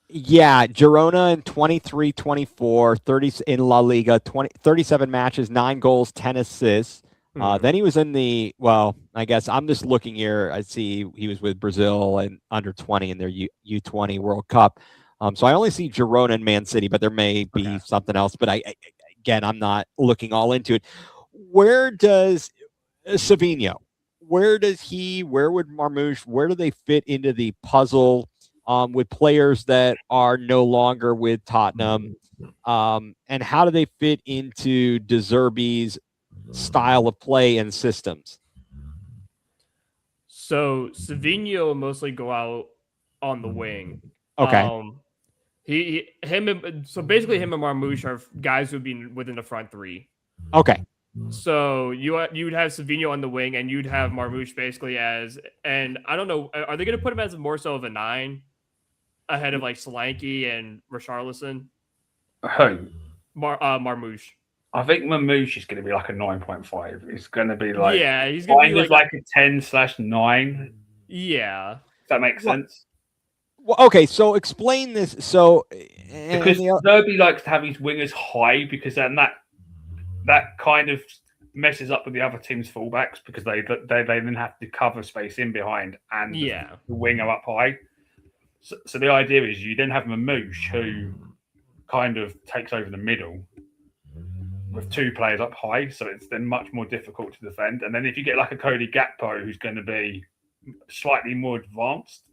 S1: Yeah, Girona in 23-24, 30 in La Liga, 37 matches, 9 goals, 10 assists. Then he was in I guess I'm just looking here. I see he was with Brazil and under 20 in their U20 World Cup. So I only see Girona and Man City, but there may be something else. But again, I'm not looking all into it. Where does Savinho? Where would Marmouche? Where do they fit into the puzzle with players that are no longer with Tottenham? And how do they fit into De Zerbi's style of play and systems?
S2: So Savinho will mostly go out on the wing.
S1: Okay.
S2: Him and Marmouche are guys who'd be within the front three.
S1: Okay.
S2: So you would have Savinho on the wing, and you'd have Marmouche basically and I don't know, are they going to put him as more so of a 9 ahead of like Solanke and Richarlison? Marmouche.
S3: I think Mamouche is going to be like a 9.5. It's going to be like
S2: he's going to be like
S3: a 10/9.
S2: Yeah.
S3: Does that make sense?
S1: Well, okay, so explain this. So
S3: because Derby likes to have his wingers high, because then that kind of messes up with the other team's fullbacks, because they then have to cover space in behind and the winger up high. So the idea is you then have Mamouche, who kind of takes over the middle with 2 players up high, so it's then much more difficult to defend. And then if you get like a Cody Gakpo who's going to be slightly more advanced,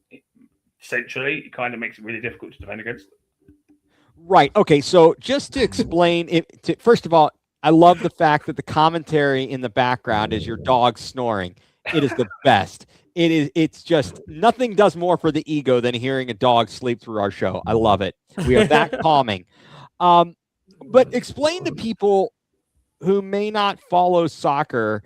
S3: essentially, it kind of makes it really difficult to defend against.
S1: Right. Okay. So just to explain it, first of all, I love the fact that the commentary in the background is your dog snoring. It is the best. It's just nothing does more for the ego than hearing a dog sleep through our show. I love it. We are that calming. But explain to people who may not follow soccer,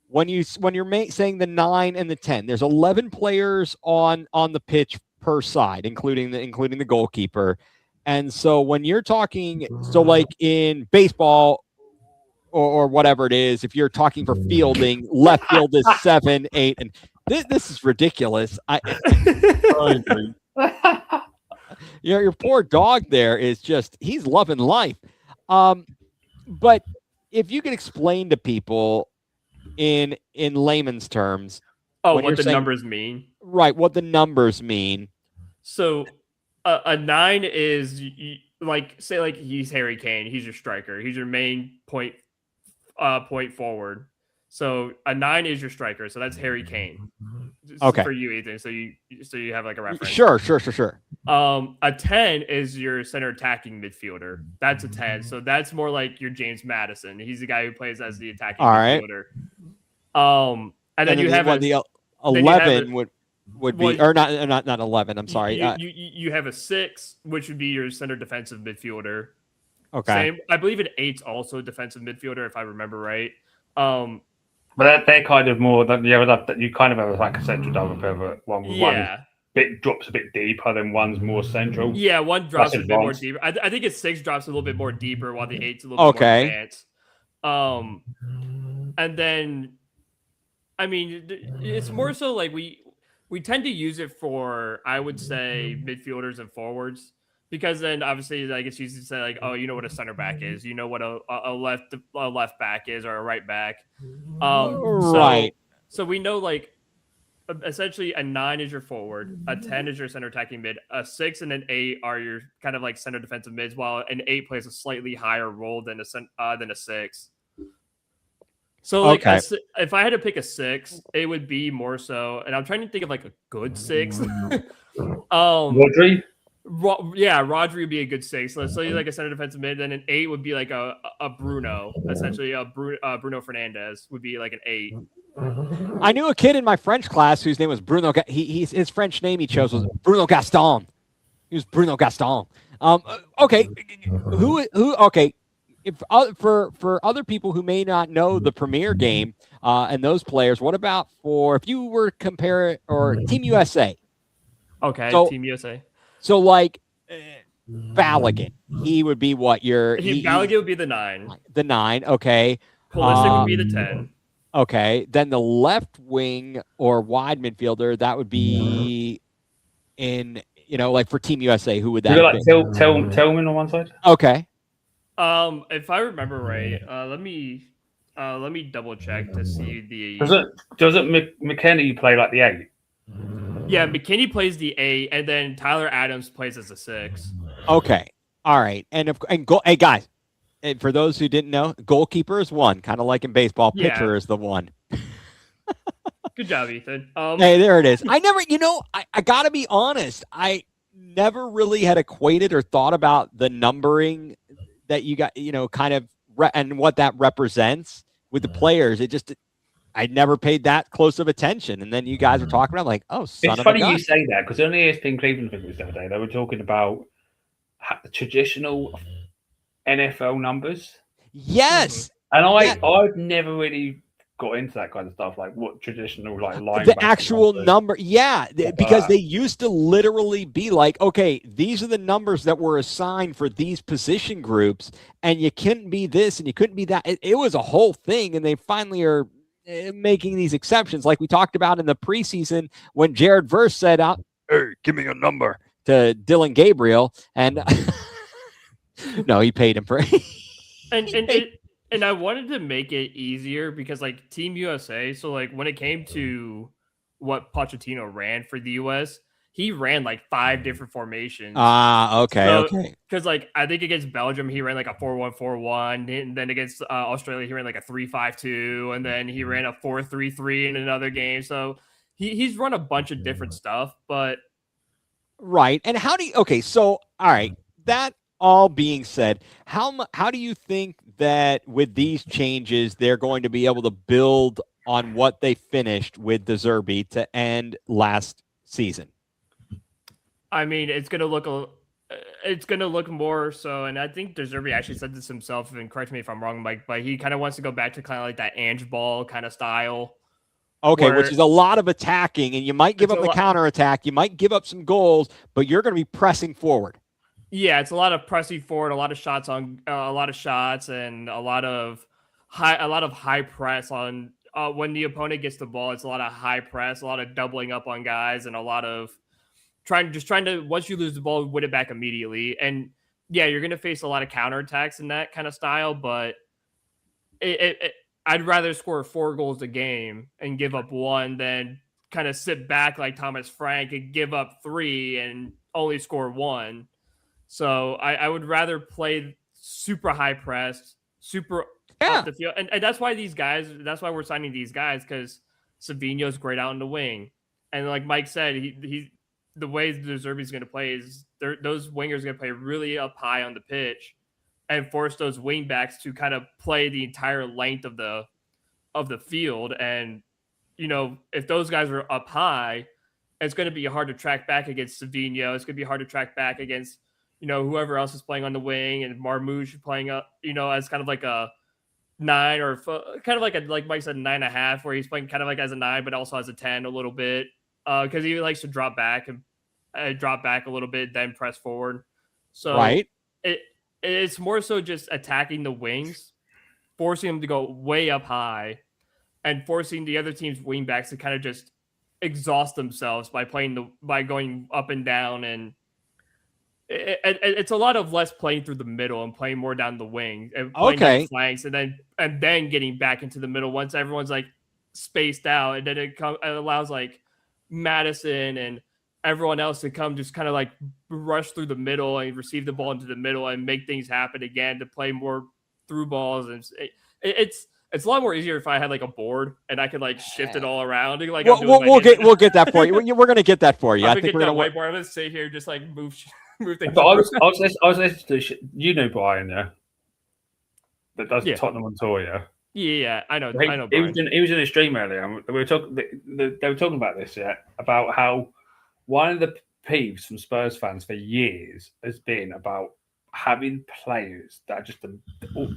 S1: when you're saying the 9 and the 10, there's 11 players on the pitch per side, including the goalkeeper. And so when you're talking, so like in baseball or whatever it is, if you're talking for fielding, left field is 7, 8, and this is ridiculous. Your poor dog there is just, he's loving life. But if you could explain to people in layman's terms,
S2: what the numbers mean,
S1: right? What the numbers mean.
S2: So a 9 is say he's Harry Kane. He's your striker. He's your main point forward. So a 9 is your striker. So that's Harry Kane.
S1: Okay.
S2: For you, Ethan. So you have like a reference.
S1: Sure.
S2: A 10 is your center attacking midfielder. That's a 10. So that's more like your James Maddison. He's the guy who plays as the attacking midfielder. And then you have
S1: the 11 would be, or not 11. I'm sorry.
S2: You have a 6, which would be your center defensive midfielder.
S1: Okay.
S2: I believe an 8's also a defensive midfielder, if I remember right.
S3: But they're kind of more that you kind of have like a central double pivot. One bit drops a bit deeper, then one's more central.
S2: Yeah, one drops a bit more deeper. I think it's 6 drops a little bit more deeper, while the 8's a little bit more advanced. And then, I mean, it's more so like we tend to use it for, I would say, midfielders and forwards, because then obviously like it's easy to say like, oh, you know what a center back is, you know what a left back is, or a right back.
S1: Right.
S2: So we know like essentially a 9 is your forward, a 10 is your center attacking mid, a 6 and an 8 are your kind of like center defensive mids, while an 8 plays a slightly higher role than a 6. So like if I had to pick a 6, it would be more so, and I'm trying to think of like a good 6.
S3: Rodri?
S2: Rodri would be a good 6. Let's say like a center defensive mid, then an 8 would be like a Bruno, essentially Bruno Fernandes would be like an 8.
S1: I knew a kid in my French class whose name was Bruno. His French name he chose was Bruno Gaston. He was Bruno Gaston. Okay, okay. For other people who may not know the Premier game and those players, what about if you were to compare it, or Team USA?
S2: Okay, Team USA.
S1: So like Balogun, he would be what
S2: Balogun would be the 9.
S1: The 9, okay.
S2: Pulisic would be the 10.
S1: Okay, then the left wing or wide midfielder, that would be in, like for Team USA, who would that
S3: be? Tillman on one side?
S1: Okay.
S2: If I remember right, let me double check to see the.
S3: Doesn't McKennie play like the 8?
S2: Yeah, McKinney plays the 8, and then Tyler Adams plays as a 6.
S1: Okay, all right, hey guys, for those who didn't know, goalkeeper is 1, kind of like in baseball. Pitcher is the 1.
S2: Good job, Ethan.
S1: Hey, there it is. I never, I gotta be honest, I never really had equated or thought about the numbering that you got, kind of, and what that represents with the players. I never paid that close of attention. And then you guys are talking about like, oh, son
S3: it's
S1: of
S3: funny
S1: a gun.
S3: You say that, because only ESPN Cleveland figures the other day, they were talking about traditional NFL numbers.
S1: Yes.
S3: And I've never really got into that kind of stuff, like what traditional line.
S1: The actual number, because they used to literally be like, okay, these are the numbers that were assigned for these position groups, and you couldn't be this and you couldn't be that. It was a whole thing, and they finally are making these exceptions, like we talked about in the preseason when Jared Verse said out, "Hey, give me a number," to Dylan Gabriel, and no, he paid him for it.
S2: And I wanted to make it easier because, like, Team USA, so, like, when it came to what Pochettino ran for the U.S., he ran, like, 5 different formations.
S1: Okay.
S2: Because, like, I think against Belgium, he ran, like, a 4-1-4-1. And then against Australia, he ran, like, a 3-5-2. And then he ran a 4-3-3 in another game. So he's run a bunch of different stuff, but...
S1: Right. And all right, that all being said, how do you think that with these changes, they're going to be able to build on what they finished with De Zerbi to end last season?
S2: I mean, it's going to look more so, and I think De Zerbi actually said this himself, and correct me if I'm wrong, Mike, but he kind of wants to go back to kind of like that Ange ball kind of style.
S1: Okay, which is a lot of attacking, and you might give up the counterattack, you might give up some goals, but you're going to be pressing forward.
S2: Yeah, it's a lot of pressing forward, a lot of shots, and a lot of high press on when the opponent gets the ball. It's a lot of high press, a lot of doubling up on guys, and a lot of trying to, once you lose the ball, win it back immediately. And yeah, you're going to face a lot of counterattacks in that kind of style, but I'd rather score 4 goals a game and give up 1 than kind of sit back like Thomas Frank and give up 3 and only score 1. So I would rather play super high press, super off the field. And that's why we're signing these guys, because Savinho's great out in the wing. And like Mike said, he the way De Zerbi's going to play is those wingers are going to play really up high on the pitch and force those wing backs to kind of play the entire length of the field. And, if those guys are up high, it's going to be hard to track back against Savinho. It's going to be hard to track back against whoever else is playing on the wing, and Marmoush playing up, as kind of like a 9 or kind of like Mike said 9.5, where he's playing kind of like as a 9, but also as a 10 a little bit because he likes to drop back and drop back a little bit, then press forward. So
S1: Right.
S2: it's more so just attacking the wings, forcing them to go way up high, and forcing the other team's wingbacks to kind of just exhaust themselves by going up and down, and it's a lot of less playing through the middle and playing more down the wing and playing down the flanks, and then getting back into the middle once everyone's like spaced out, and then it allows like Madison and everyone else to come just kind of like rush through the middle and receive the ball into the middle and make things happen again to play more through balls. And it's a lot more easier if I had like a board and I could like shift it all around. Like
S1: we'll get that for you. We're gonna get that for you.
S2: I think we're gonna whiteboard. I'm gonna sit here just like move things.
S3: But I was listening to Brian, yeah, that does Tottenham on tour, yeah.
S2: Yeah, I know.
S3: He,
S2: I know.
S3: He was in a stream earlier. And we were talking. They were talking about this, yeah, about how one of the peeves from Spurs fans for years has been about having players that are just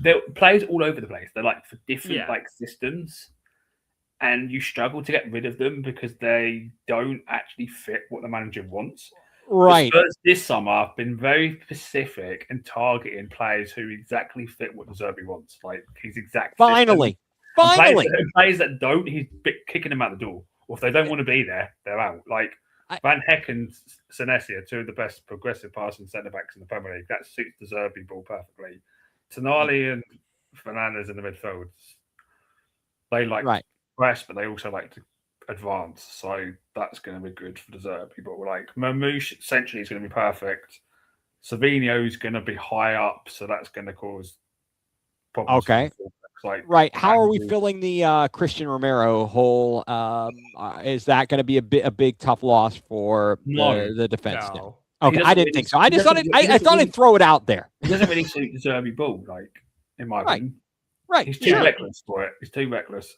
S3: they're players all over the place. They're like for different like systems, and you struggle to get rid of them because they don't actually fit what the manager wants.
S1: Right.
S3: The Spurs this summer have been very specific and targeting players who exactly fit what De Zerbi wants. Like his exact
S1: finally.
S3: Players that don't, he's kicking them out the door. Or if they don't want to be there, they're out. Like Van Heck and Senesi are two of the best progressive passing centre backs in the Premier League. That suits De Zerbi ball perfectly. Tonali and Fernandes in the midfield, they like press, but they also like to advance. So that's going to be good for De Zerbi. But like Mamouche essentially is going to be perfect. Savinho is going to be high up, so that's going to cause problems.
S1: Okay. Like, how are we filling the Christian Romero hole? Is that going to be a big tough loss for the defense?
S2: No.
S1: Okay, I didn't think so. I just thought I'd throw it out there.
S3: He doesn't really suit De Zerbi ball, like in my opinion.
S1: Right.
S3: He's too reckless for it. He's too reckless.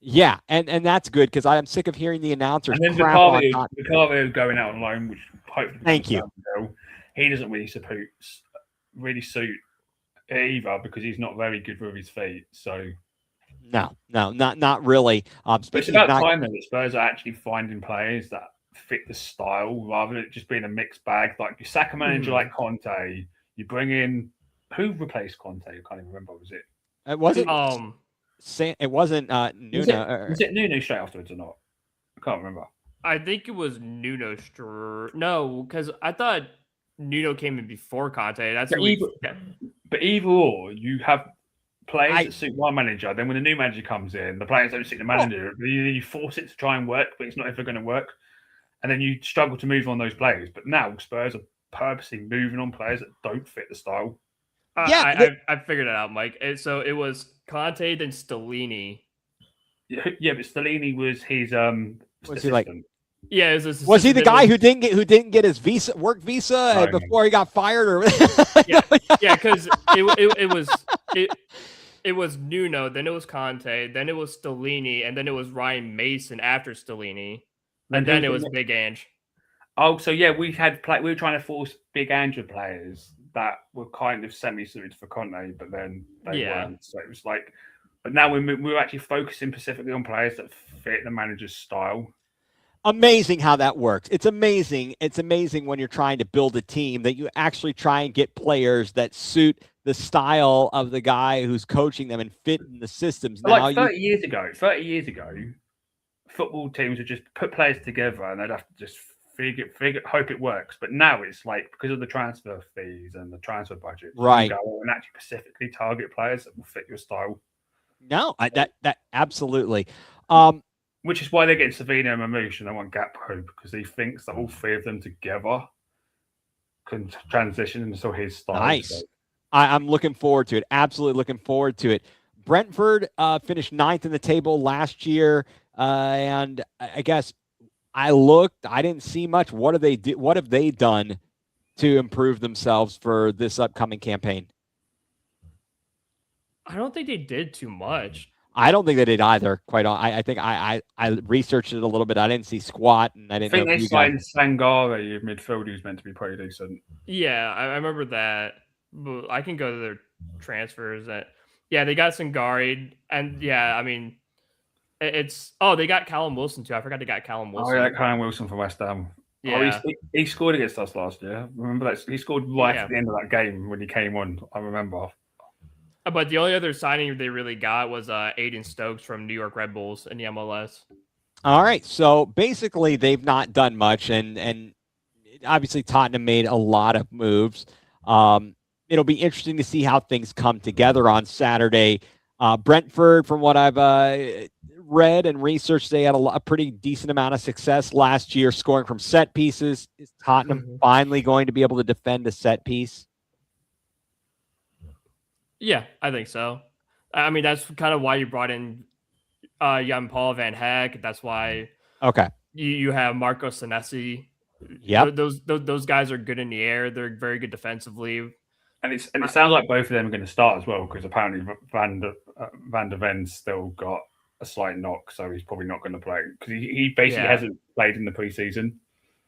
S1: Yeah, and that's good because I'm sick of hearing the announcers.
S3: And then Vicario going out on loan, which hopefully
S1: thank you.
S3: He doesn't really suit either because he's not very good with his feet. So
S1: no, not really.
S3: It's about time that Spurs are actually finding players that fit the style rather than it just being a mixed bag. Like you sack a manager like Conte, you bring in who replaced Conte? I can't even remember. Was it?
S1: It wasn't. It wasn't Nuno.
S3: Was it Nuno straight afterwards or not? I can't remember.
S2: I think it was Nuno. No, because I thought Nuno came in before Conte. That's
S3: but either or, you have players that suit one manager. Then when the new manager comes in, the players don't suit the manager. You force it to try and work, but it's not ever going to work. And then you struggle to move on those players. But now Spurs are purposely moving on players that don't fit the style.
S2: I figured it out, Mike. So it was Conte, then Stellini.
S3: Yeah, but Stellini was his
S1: was he like?
S2: Yeah,
S1: was he the guy who didn't get his work visa before he got fired? Or
S2: because it was Nuno, then it was Conte, then it was Stellini, and then it was Ryan Mason after Stellini, and then it was Big Ange.
S3: Oh, so yeah, we were trying to force Big Ange players that were kind of semi-suited for Conte, but then they weren't. So it was like, but now we're actually focusing specifically on players that fit the manager's style.
S1: Amazing how that works. It's amazing. It's amazing when you're trying to build a team that you actually try and get players that suit the style of the guy who's coaching them and fit in the systems.
S3: Now, like 30 years ago, football teams would just put players together and they'd have to just hope it works. But now it's like because of the transfer fees and the transfer budget,
S1: right?
S3: You go and actually specifically target players that will fit your style.
S1: No, that absolutely.
S3: Which is why they're getting Savinho and Mamouche and they want Gakpo because he thinks that all three of them together can transition into his style.
S1: Nice. So. I'm looking forward to it. Absolutely looking forward to it. Brentford finished 9th in the table last year, and I guess I didn't see much. What have they done to improve themselves for this upcoming campaign?
S2: I don't think they did too much.
S1: I don't think they did either. I think I researched it a little bit. I didn't see squat, and I think
S3: they signed Sangare, midfield, who's meant to be pretty decent.
S2: Yeah, I remember that. But I can go to their transfers. Yeah, they got Sangari, and yeah, I mean, they got Callum Wilson too. I forgot they got Callum Wilson.
S3: Oh yeah, Karen Wilson from West Ham.
S2: Yeah.
S3: Oh, he scored against us last year. Remember that? He scored right
S2: Yeah.
S3: at the end of that game when he came on. I remember.
S2: But the only other signing they really got was Aiden Stokes from New York Red Bulls in the MLS.
S1: All right, so basically they've not done much, and obviously Tottenham made a lot of moves. It'll be interesting to see how things come together on Saturday. Brentford, from what I've read and researched, they had a pretty decent amount of success last year scoring from set pieces. Is Tottenham finally going to be able to defend a set piece?
S2: Yeah, I think so. I mean, that's kind of why you brought in Jan Paul Van Heck. That's why you have Marco Senesi.
S3: Yeah,
S2: those guys are good in the air. They're very good defensively.
S3: And it sounds like both of them are going to start as well, because apparently Van der Ven's still got a slight knock, so he's probably not going to play, because he basically hasn't played in the preseason.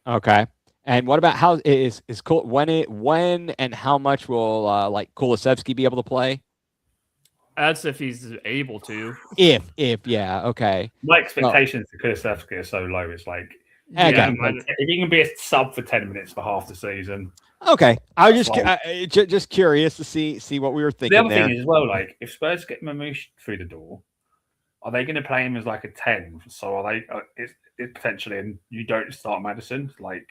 S1: Okay. And what about how is when and how much will like Kulusevski be able to play?
S2: That's if he's able to.
S1: If yeah, okay.
S3: My expectations for Kulusevski are so low. It's like if he can be a sub for 10 minutes for half the season.
S1: Okay, I was just curious to see what we were thinking.
S3: The other thing is as well, like if Spurs get Mamouche through the door, are they going to play him as like a 10? So are they? It's potentially, and you don't start Maddison. Like,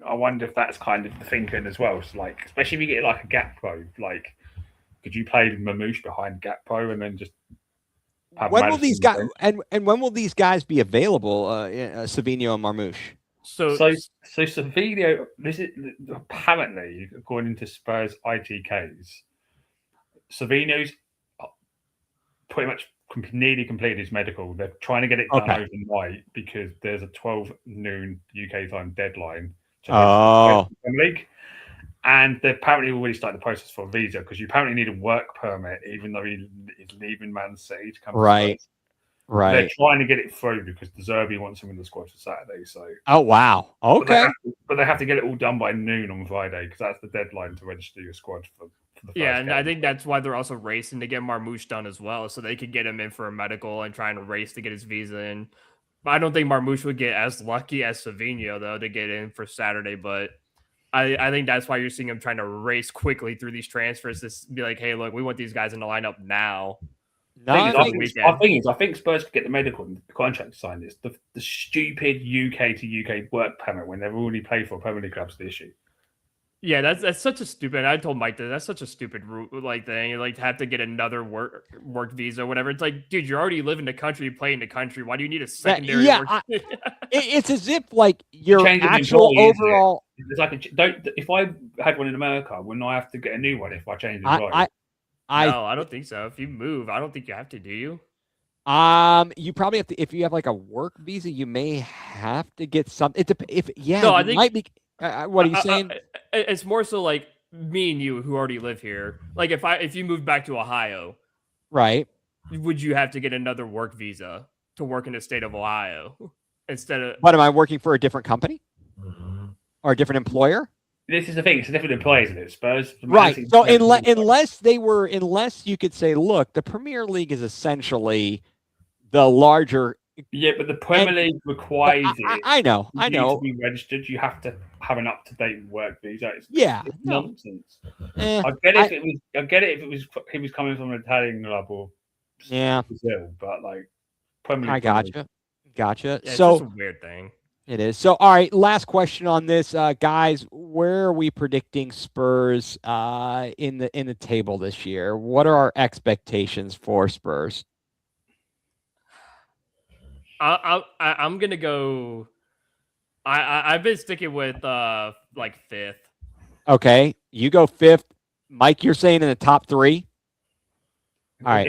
S3: I wonder if that's kind of the thinking as well. So like, especially if you get like a Gakpo, like, could you play Mamouche behind Gakpo and then just?
S1: When will these guys and when will these guys be available? Savinho and Marmouche.
S3: So Savinho, this is apparently according to Spurs ITKs, Savinho's pretty much nearly completed his medical. They're trying to get it done overnight because there's a 12 noon UK time deadline to the league. And they've apparently already started the process for a visa, because you apparently need a work permit, even though he is leaving Man City to come to Spurs.
S1: Right.
S3: They're trying to get it through because De Zerbi wants him in the squad for Saturday. So.
S1: Oh wow. Okay.
S3: But they have to get it all done by noon on Friday, because that's the deadline to register your squad for the first
S2: and
S3: game.
S2: I think that's why they're also racing to get Marmouche done as well, so they could get him in for a medical and trying to race to get his visa in. But I don't think Marmouche would get as lucky as Savinho though to get in for Saturday, but. I think that's why you're seeing him trying to race quickly through these transfers to be like, hey, look, we want these guys in the lineup now.
S3: I think Spurs could get the medical and the contract signed. It's the stupid UK to UK work permit when they've already played for Premier League clubs the issue.
S2: Yeah, that's such a stupid. I told Mike that's such a stupid thing. You like to have to get another work visa, or whatever. It's like, dude, you already live in the country, you play in the country. Why do you need a secondary?
S1: It's as if like your actual overall.
S3: It's like if I had one in America, wouldn't I have to get a new one if I change the employer?
S2: No, I don't think so. If you move, I don't think you have to. Do you?
S1: You probably have to. If you have like a work visa, you may have to get something.
S2: I think
S1: might be. What are you saying?
S2: It's more so like me and you who already live here. Like if you moved back to Ohio,
S1: right?
S2: Would you have to get another work visa to work in the state of Ohio instead of?
S1: What am I working for a different company or a different employer?
S3: This is the thing; it's a different employer, isn't it? Spurs,
S1: right? So unless you could say, look, the Premier League is essentially the larger.
S3: Yeah, but the Premier League requires it.
S1: I know.
S3: To be registered, you have to have an up-to-date work visa. It's nonsense. I get it if it was he was coming from an Italian club or Brazil, but like Premier League.
S1: Gotcha.
S2: Yeah,
S1: so
S2: it's just a weird thing.
S1: It is. So, all right, last question on this, guys. Where are we predicting Spurs in the table this year? What are our expectations for Spurs?
S2: I'm gonna go. I've been sticking with like fifth.
S1: Okay, you go fifth. Mike, you're saying in the top three. All right.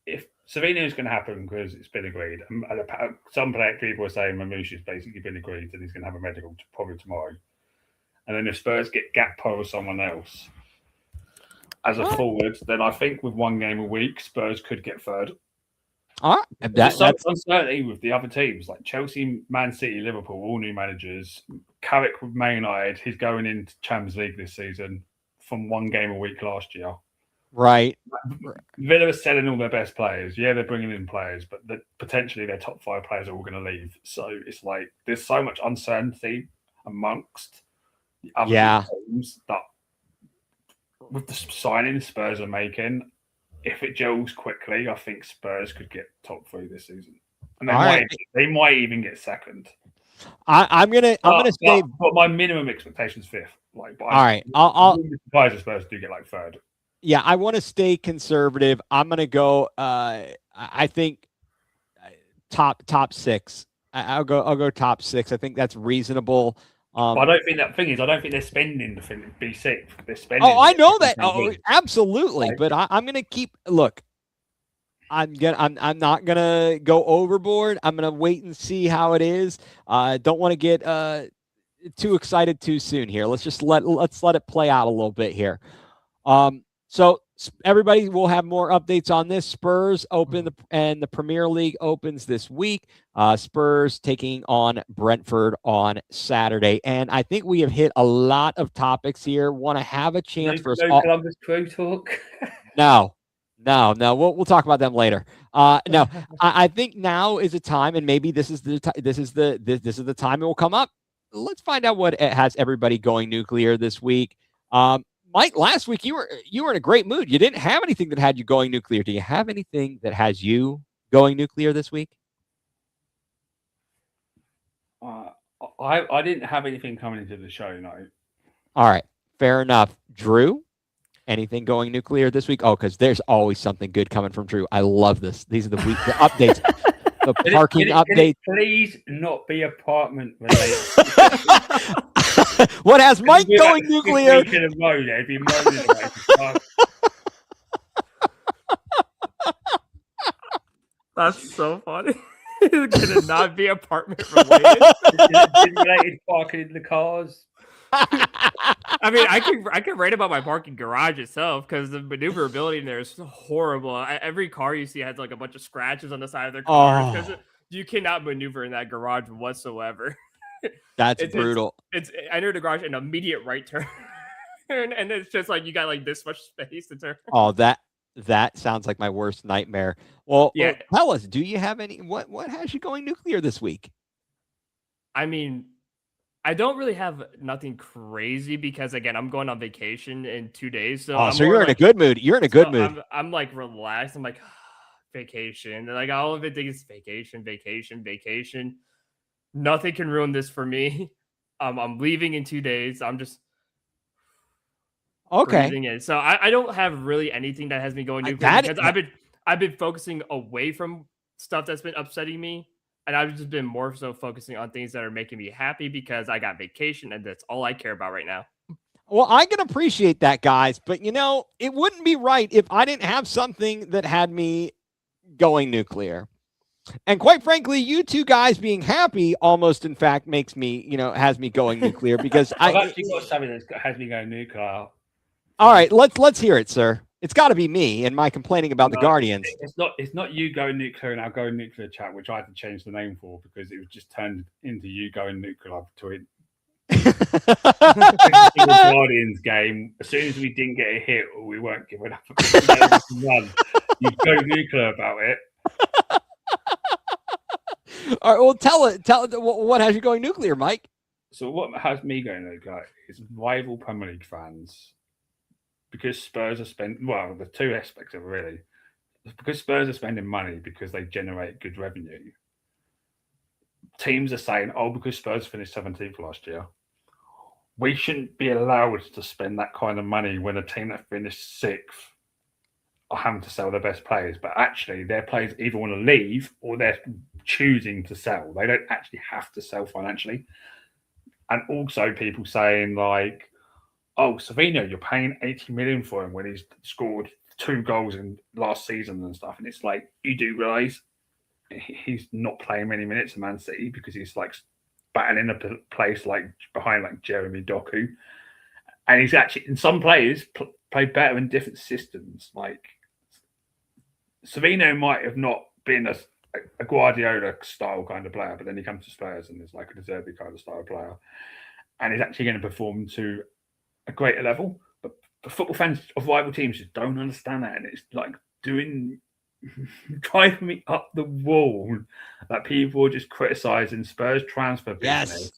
S3: If Savinho is going to happen because it's been agreed. Some people are saying Mamouche has basically been agreed and he's going to have a medical probably tomorrow. And then if Spurs get Gakpo or someone else as a forward, then I think with one game a week, Spurs could get third.
S1: All right.
S3: That's uncertainty with the other teams like Chelsea, Man City, Liverpool, all new managers. Carrick with Man United, he's going into Champions League this season from one game a week last year.
S1: Right.
S3: Villa are selling all their best players. Yeah, they're bringing in players, but potentially their top 5 players are all going to leave. So it's like there's so much uncertainty amongst the other
S1: Yeah.
S3: big teams that with the signings Spurs are making, if it gels quickly, I think Spurs could get top 3 this season, and they might even get second.
S1: I'm gonna say,
S3: but my minimum expectation is 5th. Like,
S1: all right, I'll
S3: be surprised if Spurs do get like 3rd.
S1: Yeah, I want to stay conservative. I'm gonna go. I think top 6. I'll go top 6. I think that's reasonable.
S3: But I don't think that thing is. I don't think they're spending the thing to be 6th. They're spending.
S1: Oh, I know that. Oh, absolutely. But I'm gonna keep. Look, I'm not gonna go overboard. I'm gonna wait and see how it is. Don't want to get too excited too soon here. Let's let it play out a little bit here. So everybody will have more updates on this. Spurs open and the Premier League opens this week. Spurs taking on Brentford on Saturday. And I think we have hit a lot of topics here. Want to have a chance for us all.
S3: Columbus Crew talk.
S1: No. We'll talk about them later. No, I think now is a time, and maybe this is the time it will come up. Let's find out what has everybody going nuclear this week. Mike, last week you were in a great mood. You didn't have anything that had you going nuclear. Do you have anything that has you going nuclear this week?
S3: I didn't have anything coming into the show, no.
S1: All right, fair enough. Drew, anything going nuclear this week? Oh, because there's always something good coming from Drew. I love this. These are the updates. The parking update.
S3: Please not be apartment related.
S1: What has Mike going nuclear?
S2: That's so funny. It's gonna not be apartment related.
S3: Related parking in the cars.
S2: I mean, I can write about my parking garage itself because the maneuverability in there is horrible. Every car you see has like a bunch of scratches on the side of their cars because you cannot maneuver in that garage whatsoever.
S1: That's brutal.
S2: It's enter the garage and immediate right turn, and it's just like you got like this much space to turn.
S1: Oh, that sounds like my worst nightmare. Well,
S2: yeah.
S1: Tell us, do you have any? What has you going nuclear this week?
S2: I mean, I don't really have nothing crazy because again, I'm going on vacation in 2 days. So
S1: so you're in a good mood. You're in a good mood.
S2: I'm like relaxed. I'm like vacation. Like all of it is vacation. Nothing can ruin this for me. I'm leaving in 2 days. I'm just breathing in. So I don't have really anything that has me going nuclear because I've been focusing away from stuff that's been upsetting me. And I've just been more so focusing on things that are making me happy because I got vacation and that's all I care about right now.
S1: Well, I can appreciate that, guys. But, it wouldn't be right if I didn't have something that had me going nuclear. And quite frankly, you two guys being happy almost, in fact, makes me, has me going nuclear because
S3: I've actually got something that has me going nuclear.
S1: All right, let's hear it, sir. It's got to be me and my complaining about the Guardians.
S3: It's not you going nuclear and our going nuclear chat, which I had to change the name for because it was just turned into you going nuclear between the Guardians game. As soon as we didn't get a hit or we weren't giving up, you go nuclear about it.
S1: All right, well, tell it. What has you going nuclear, Mike?
S3: So what has me going nuclear is rival Premier League fans. Because Spurs are spending, the two aspects of it really. Because Spurs are spending money because they generate good revenue. Teams are saying, because Spurs finished 17th last year, we shouldn't be allowed to spend that kind of money when a team that finished 6th are having to sell their best players. But actually, their players either want to leave or they're choosing to sell. They don't actually have to sell financially. And also people saying like, Savino, you're paying 80 million for him when he's scored 2 goals in last season and stuff. And it's like, you do realise he's not playing many minutes in Man City because he's like battling in a place like behind like Jeremy Doku. And he's actually, and some players play better in different systems. Like Savino might have not been a Guardiola style kind of player, but then he comes to Spurs and is like a De Zerbi kind of style player. And he's actually going to perform to a greater level, but football fans of rival teams just don't understand that, and it's like driving me up the wall that people are just criticizing Spurs transfer business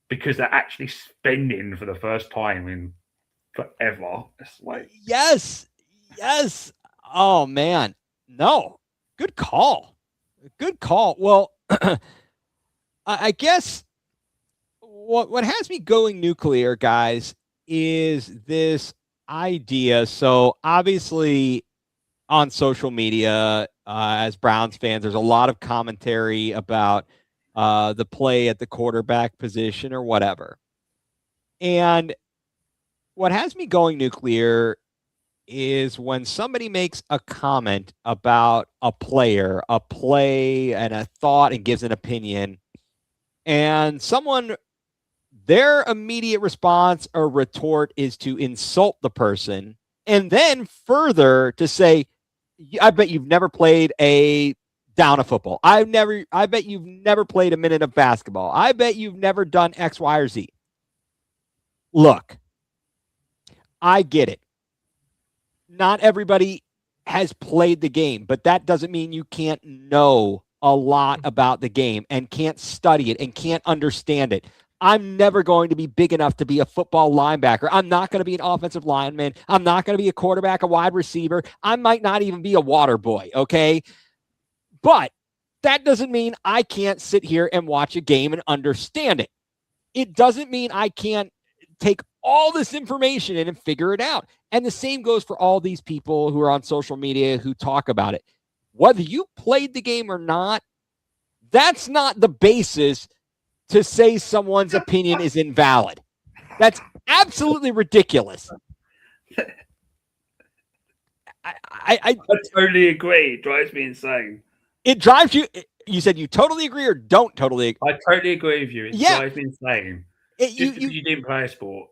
S3: because they're actually spending for the first time in forever. It's like
S1: yes. Oh man, no, good call. Well, I guess what has me going nuclear, guys, is this idea. So obviously on social media, as Browns fans, there's a lot of commentary about the play at the quarterback position or whatever. And what has me going nuclear is when somebody makes a comment about a player, a play, and a thought and gives an opinion, and their immediate response or retort is to insult the person, and then further to say, I bet you've never played a down of football. I bet you've never played a minute of basketball. I bet you've never done X, Y, or Z. Look, I get it. Not everybody has played the game, but that doesn't mean you can't know a lot about the game and can't study it and can't understand it. I'm never going to be big enough to be a football linebacker. I'm not going to be an offensive lineman. I'm not going to be a quarterback, a wide receiver. I might not even be a water boy, okay? But that doesn't mean I can't sit here and watch a game and understand it. It doesn't mean I can't take all this information in and figure it out. And the same goes for all these people who are on social media who talk about it. Whether you played the game or not, that's not the basis to say someone's opinion is invalid. That's absolutely ridiculous.
S3: I totally agree. It drives me insane.
S1: It drives you. You said you totally agree or don't totally agree?
S3: I totally agree with you. It drives me insane. Just because you didn't play a sport.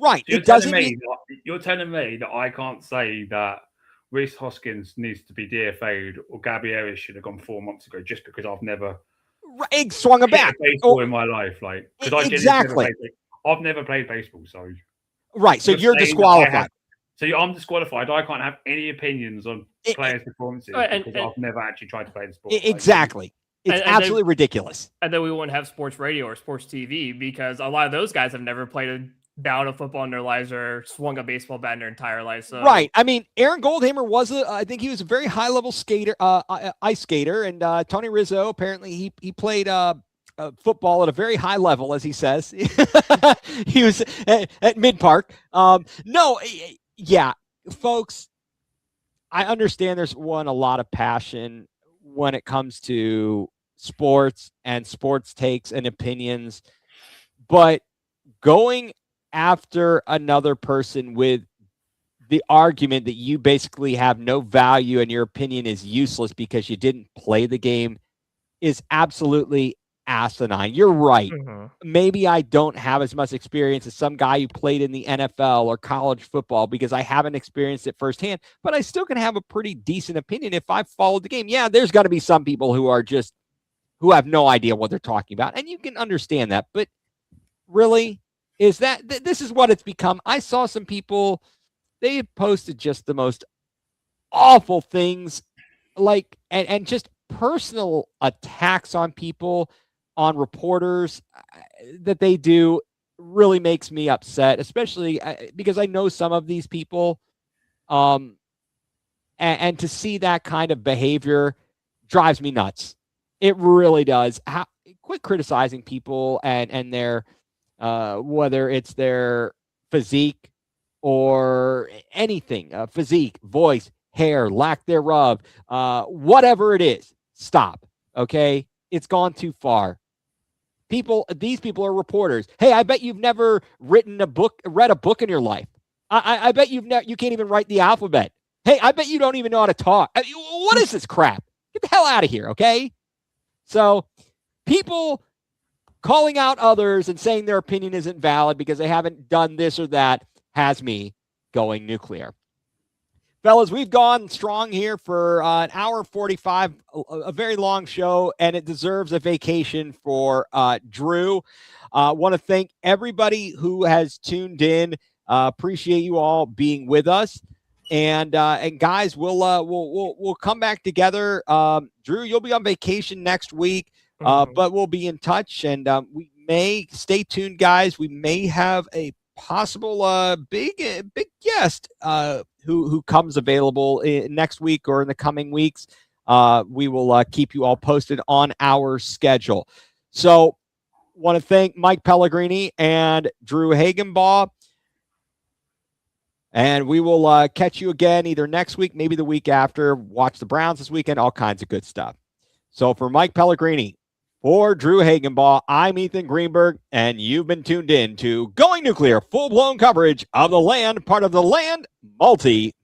S1: Right.
S3: So you're telling me that I can't say that Reece Hoskins needs to be DFA'd or Gabby Harris should have gone 4 months ago just because I've never
S1: swung a bat
S3: baseball in my life, like because I've never played baseball, so
S1: right. So you're disqualified.
S3: I'm disqualified. I can't have any opinions on players' performances because I've never actually tried to play the sport.
S1: Exactly. It's absolutely ridiculous.
S2: And then we won't have sports radio or sports TV because a lot of those guys have never played a down of football in their lives or swung a baseball bat in their entire life. So.
S1: Right. I mean, Aaron Goldhammer I think he was a very high level skater, ice skater. And Tony Rizzo, apparently he played football at a very high level, as he says. He was at Mid-Park. Yeah, folks, I understand there's a lot of passion when it comes to sports and sports takes and opinions, but going after another person with the argument that you basically have no value and your opinion is useless because you didn't play the game is absolutely asinine. You're right. Mm-hmm. Maybe I don't have as much experience as some guy who played in the NFL or college football because I haven't experienced it firsthand, but I still can have a pretty decent opinion if I followed the game. Yeah, there's got to be some people who have no idea what they're talking about, and you can understand that, but really, this is what it's become. I saw some people, they posted just the most awful things, like, and just personal attacks on people, on reporters that they do really makes me upset, especially because I know some of these people. And to see that kind of behavior drives me nuts. It really does. Quit criticizing people and their, whether it's their physique or anything, physique, voice, hair, lack thereof, whatever it is. Stop. Okay. It's gone too far. These people are reporters. Hey, I bet you've never read a book in your life. I bet you can't even write the alphabet. Hey, I bet you don't even know how to talk. What is this crap? Get the hell out of here. Okay. So people calling out others and saying their opinion isn't valid because they haven't done this or that has me going nuclear. Fellas, we've gone strong here for an hour 45, a very long show, and it deserves a vacation for Drew. Want to thank everybody who has tuned in. Appreciate you all being with us. And guys, we'll come back together. Drew, you'll be on vacation next week, but we'll be in touch, and we may stay tuned, guys. We may have a possible big guest who comes available next week or in the coming weeks. We will keep you all posted on our schedule. So, want to thank Mike Pellegrini and Drew Hagenbaugh. And we will catch you again either next week, maybe the week after. Watch the Browns this weekend, all kinds of good stuff. So for Mike Pellegrini, for Drew Hagenbaugh, I'm Ethan Greenberg, and you've been tuned in to Going nuCLEar, full-blown coverage of the Land, part of the Land Multi